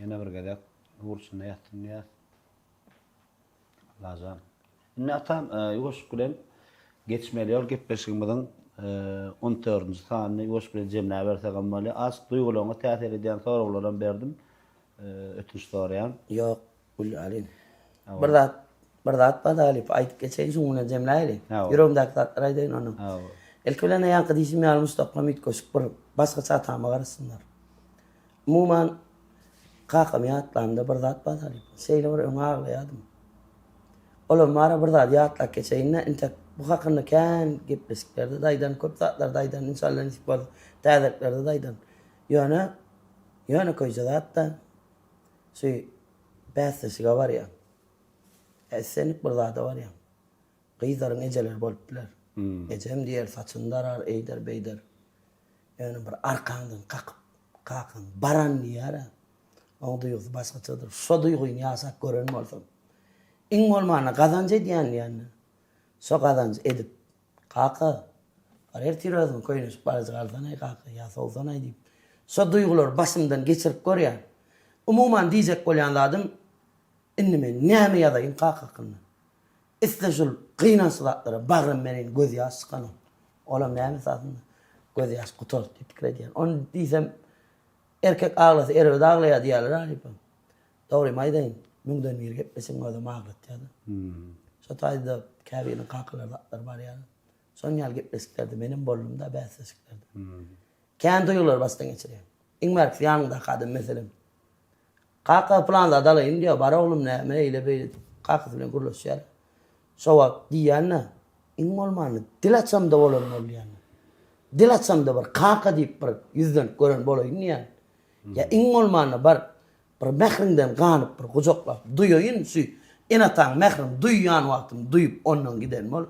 Yine bir gedek, vursun yattın ya. Lazan. Şimdi atam, yoş gülen geçmeliyor, gepleşimizin 14. sanını yoş gülen cemle verse gammalı. Az duygularına teater eden sorulardan berdim. Ötüş sorayan. Yok, Gül Alin. Berdat badalip ayıp geçen şununa cemleyle. Yüreğimdeki tatlar aydayın onu. Elkülene yankı dişimi almış toplamit koşup bir başka çatağıma karısınlar. Umuman kakam yatlamda berdat badalip. Şeyle var öne ağlayadım. Oğlum mara berdat yatlak geçeyinle intek bu hakkında kan gepleşiklerde daydan köp tatlar daydan inşallah nisip var. Tədəklerde daydan. Yöne koyacağız hatta. Şey bəsesiga var ya. Esenlik berdatı var ya. Kıyızların eceler boluplar. Ecem diyer saçında arar, eyder beyder. Yani bir arkandan kakın, baran diyer. O duygusu başkaçadır. Şu duyguyu yasak görelim olsam. İn olmağına kazancı diyen yani. Şu kazancı edip kakı. Arer tirozun koyunuş barızı kalsanay kakı. Ya soğusanay deyip. Şu duygular başımdan geçirip gör ya. Umuman diyecek olan adım. İnnime neyme yadayım kakı hakkında. İşte şu kıyınan sulatları bağırın benim göz yaş sıkanım. Oğlum neyme satında. Göz yaş kutur tipikle diyen. Onu diysem erkek ağlasa erve ağlaya diyorlar halipim. Doğru maydayım. Müngden bir geplesim o da mağlut ya da. Şu tayda kâbinin kakılar datlar var ya. Son yal geplesiklerdi benim bollumda belsizliklerdi. kendi duygular bastan geçiriyor. İngmerk yanında kadın mesela. Kaka planda dalayım diyor. Bara oğlum ne öyle böyle kaka filan kuruluşuyor. Şova diyanna in olmanı dil açsam da olur mu yani. Dil açsam da var kaka deyip bir yüzden gören bolayım niye? Ya in olmanı var bir mehrinden kanıp bir kucakla duyuyun şu inatan mehrim duyuyan vaktim duyup ondan gidelim ol.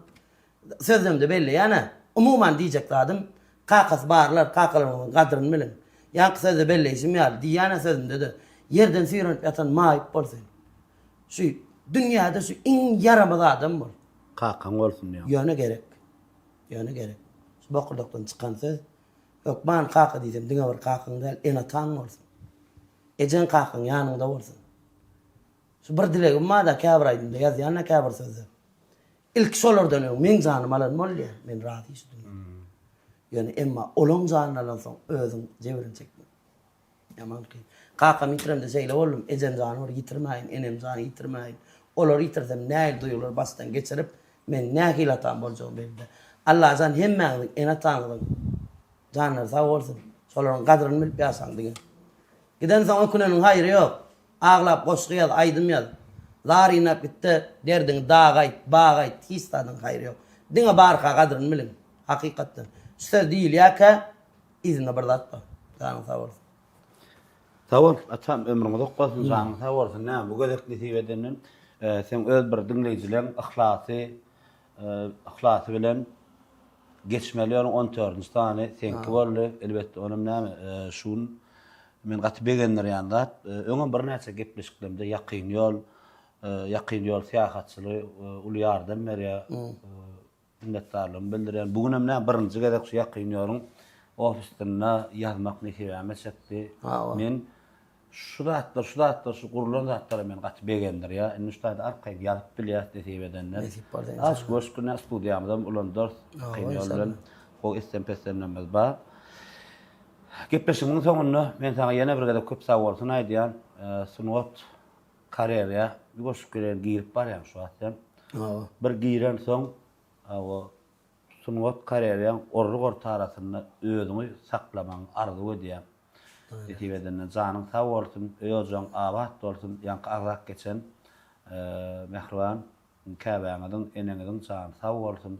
Sözüm de belli yani. Umuman diyecek adım kakası bağırlar kakalarımın kadrını bilin. Yankı sözü belli işim ya diyana sözüm dedi. Yerden suyuranıp yatan mahip bolsun. Şu dünyada şu in yaramaz adam var. Kakan olsun ya. Yöne gerek. Yöne gerek. Şu bakırdaktan çıkan söz. Yok ben kaka diyeceğim. Dine var kakan değil. Enatan olsun. Ecen kakan yanında olsun. Şu bir dileğim mada kabraydım da yaz yanına kabr sözü. İlk solardan yok. Men canım alan mol ya. Men razı işidim. Yani emma olon canını alan son özün cevrin çekme. Yaman ki. Kakam yitiremde şeyle oğlum ecen canı var yitirmeyin. Enem canı yitirmeyin. Olar yitirsem ne duyulur bastan geçirip men ne hilatan bolacağım belli. Allah can hemmenin enatan canlar sağ olsun. Soların kadrını bilip yasan diye. Giden zaman okunenin hayrı yok. Ağlap koşkuyal aydım yal. Zar inap gitti derdin dağayt bağayt histadın hayrı yok. Dine barka kadrını bilin. Hakikatten. Söz değil ya ki izinle bırdatma. Canın sağ olsun. Sağ ol, atam ömrüňe dokmasyn, janyň sağ bolsun. Näme bu gözek netibedenin sen öz bir dinleýijileň ahlasy bilen geçmeli 14-nji sany senki boldy. Elbetde onuň näme şun men gaty begenler ýanda öňe bir näçe gepleşiklemde ýakyn ýol syýahatçylygy uly ýardam berýär. Minnetdarlygymy bildiren. Bugün hem näme birinji gezek şu ýakyn ýoluň ofisinde ýazmak netibäme çekdi. Men şu zatlar şu gurulan zatlara men gaty begendir ya. Indi şuda arkaý ýazyp bilýär netibedenler. Az goşkuna studiýamyzdan ulan dors ýakyn ýol bilen o SMP-den bar. Gepleşigiň soňunda men sana ýene bir gezek köp sag bolsun aýdýan. Sunwat karýera goşup gelen girip barýan şu atdan. Bir giren soň o sunwat karýeraň orruk orta arasynda özüňi saklamaň arzuwy edýär. Netibeden janyň sag bolsun, öýüň abat bolsun, ýanky agzak geçen mehriban käbäňiň eneňiň jany sag bolsun.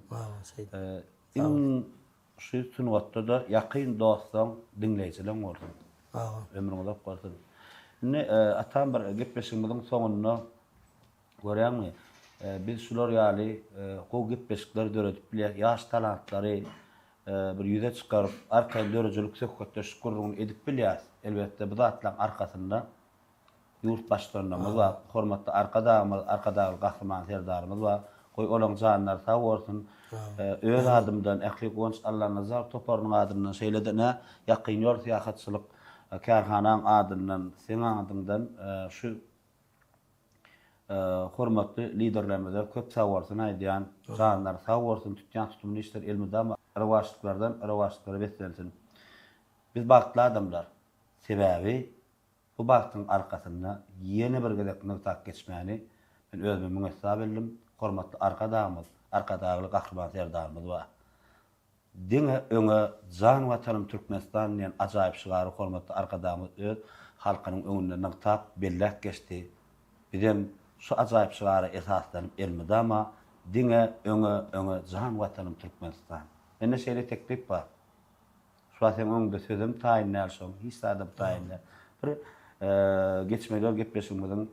Şu sunwatda da ýakyn dostlaň dinleýijileň bolsun. Ömrüňe dop bolsun. Ne atam bir gepleşigimiň soňunda görýärmi? Biz şular ýaly gowy gepleşikler döredip bilýär, ýaş talantlary bir ýüze çykaryp arkaý dörejelik söhbetleşip gurrun edip bilýär. Elbetde bu zatlaryň arkasynda ýurt başlarynamyz we hormatly arkadagy gahrman serdarymyz we goý olaň janlar sag bolsun. Öz adymdan ähli gonç Allah nazar toparyň adymdan şeýledene ýakyn ýol syýahatçylyk karhanaň adymdan seň adymdan şu hormatly liderlerimize köp sag bolsun aýdýan janlar sag bolsun tutýan tutumly işler elmide rewaçlyklara beslensin. Biz bagtly adamlar sebäbi bu bagtyň arkasynda ýene bir gezek nyktak geçmäni men özüme müňessä bildim. Hormatly arkadagy gahrman serdarymyz bar. Diňe öňe jan watanym Türkmenistan diýen ajaýyp şygary hormatly arkadagymyz öz halkynyň öňünde nyktak bellek geçdi. Bizem şu ajaýyp şygary esaslanyp elmide ama diňe öňe jan watanym Türkmenistan. Mende şeýle teklip bar. Şu atem öňde sözüm taýinler şoň, hiç adam taýinler. Bir geçmeli gepleşigimiň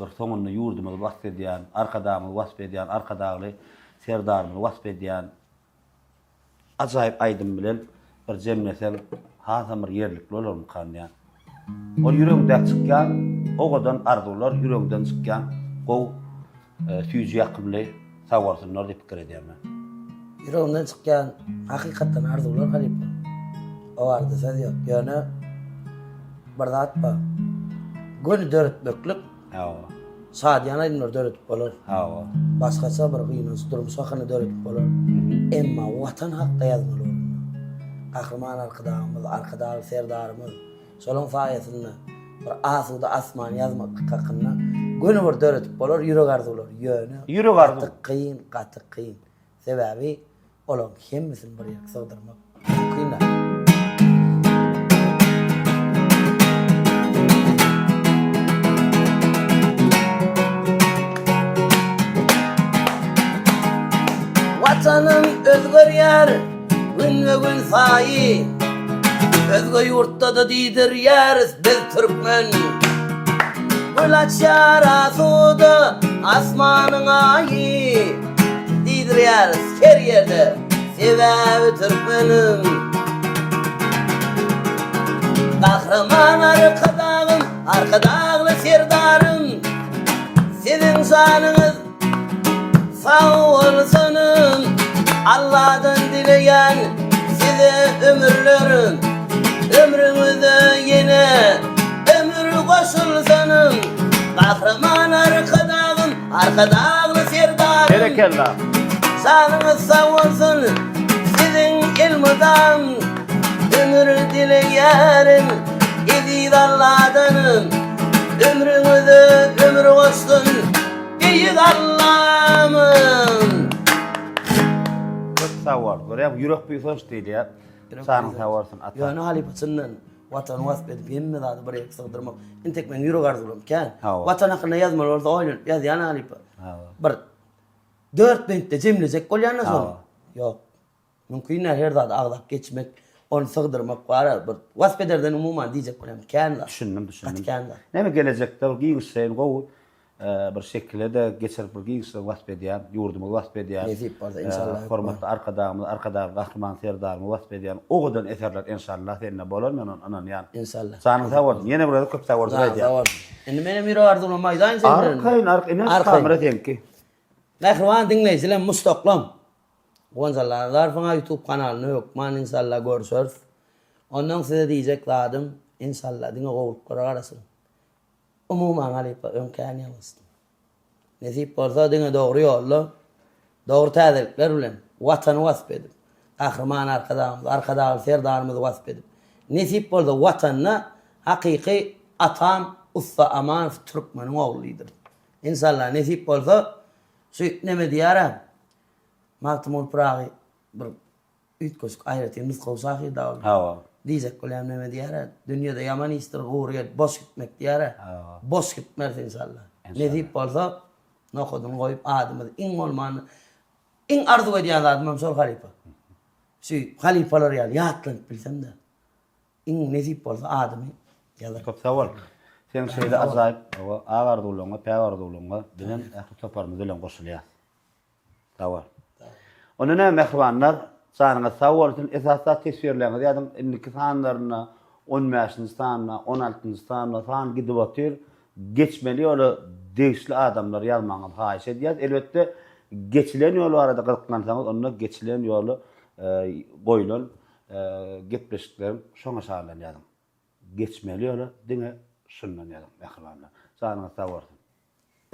bir soňunda ýurdumyzy wasp edýän, arkadagymyzy wasp edýän, arkadagy serdarymyzy wasp edýän ajaýyp aýdym bilen bir jemlesem hasam bir ýerlikli bolarmy kanýan. O ýüregden çykýan, ogadan arzular ýüregden çykýan gow süýji ýakymly sawalsynlar diýip pikir edýärmen. Yüreğimden çıkan hakikaten arzular garip. O vardı söz yok. Yani bir zat var. Gönü dörtböklük. Saat yana dinler dörtüp olur. Başkasa bir kıyınız durum soğanı dörtüp olur. Emma vatan hakta yazmalı olur. Kahraman arkadağı serdarımız. Solun sayesinde bir asuda asman yazmak hakkında. Gönü bir dörtüp olur, yürek arzular. Yürek arzu. Katı kıyın. Sebebi olan hemmisin bir yak sığdırmak. Kıyınlar. Zamanım özgüryer, gün ve gün sayi. Özgü yurtta da didir yeriz biz Türkmen. Gülaç yarasudu asmanın ayı. Didir yeriz her yerde sebebi Türkmenim. Kahraman arkadağlı serdarım. Sizin şanınız sağ olsunum. Allah'tan dileyen size ömürlerin. Ömrünüzü yine ömür koşulsunum. Kahraman arkadağlı serdarım. Berekallah. Şanınız sağ olsun sizin ilmiden. Ömür dileyerim İzid Allah'tanım. Ömrünüzü ömür koşsun İzid Allah'ım. Çok sağ ol. Görüyorum yürek bir sonuç değil ya. Sağın sağ olsun. Yani halifasından vatan vasfedip yemme zaten buraya kısıldırmak. İntek ben yürek arzulam kan. Vatan hakkında yazmalı orada oynayın. Yaz yani halifa. Bir 4 bentte cemlecek kol yanına sonra. Yok. Mümkün her zat ağlak geçmek. Onu sığdırmak var. Vasfederden umuman diyecek koyam. Kânda. Düşündüm. Kânda. Neme gelecekte giyin şeyin gowu bir şekilde de geçer bir giyin şey vasfediyan, yurdumu vasfediyan. Nezip varsa inşallah. Hormatly arkadaşım kahraman serdarımı vasfediyan. Oğudan eserler inşallah seninle bolar men anan yani. İnşallah. Sanın sawar. Yine burada köp sawar Sağ ol. Endi menem yürü arzulam maydan senlerin. Arkayın kamera tenki. Nahrivan dinleyiciler mustaqlam. Gonzallar fana YouTube kanalını yok. Man inşallah görsür. Ondan size diyecek ladım. İnşallah dine kovulup arasın. Umuman halifa önkâni yalasın. Nesip olsa dine doğru yollu. Doğru tədirlikler ulen. Vatanı vasf edip. Kahraman arkadağımız, serdarımızı vasf edip. Nesip olsa vatanına hakiki atam, usta aman Türkmen'in oğluydur. İnşallah nesip olsa şu neme diyara Maktumul Prağı bir ütkoşuk ayretimiz kovsağı dağılır. Hava. Diyecek kolyam neme diyara. Dünyada yaman istir uğrayet boş gitmek diyara. Boş gitmez inşallah. Nezip olsa nokudun koyup adımız in olmanı in arzu ediyen adımım sol halifa. Şu halifalar yatlanıp bilsem de in nezip olsa adımı yazar. Çok sağ ol. Sen şeyde azayip ağar doluğuna, peyağar doluğuna bilen toparımız bilen koşuluyor. Sağ ol. Onun ne mehvanlar sanına sağ olsun esasda tesvirlerine yadım indiki sanlarına 15. sanına 16. sanına san gidip atıyor geçmeli yolu değişli adamlar yazmanı hayiş ediyor. Elbette geçilen yolu arada kırıklansanız onunla geçilen yolu koyulun gitmişliklerim şuna sağlan yazdım. Geçmeli yolu dine şundan yazdım mehvanlar. Sanına sağ olsun.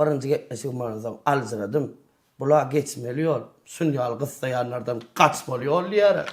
Birinci gitmesi umarınızdan alzıradım. Bula geçmeli yol. Sünyal kıssayanlardan kaçmalı yol diyerek.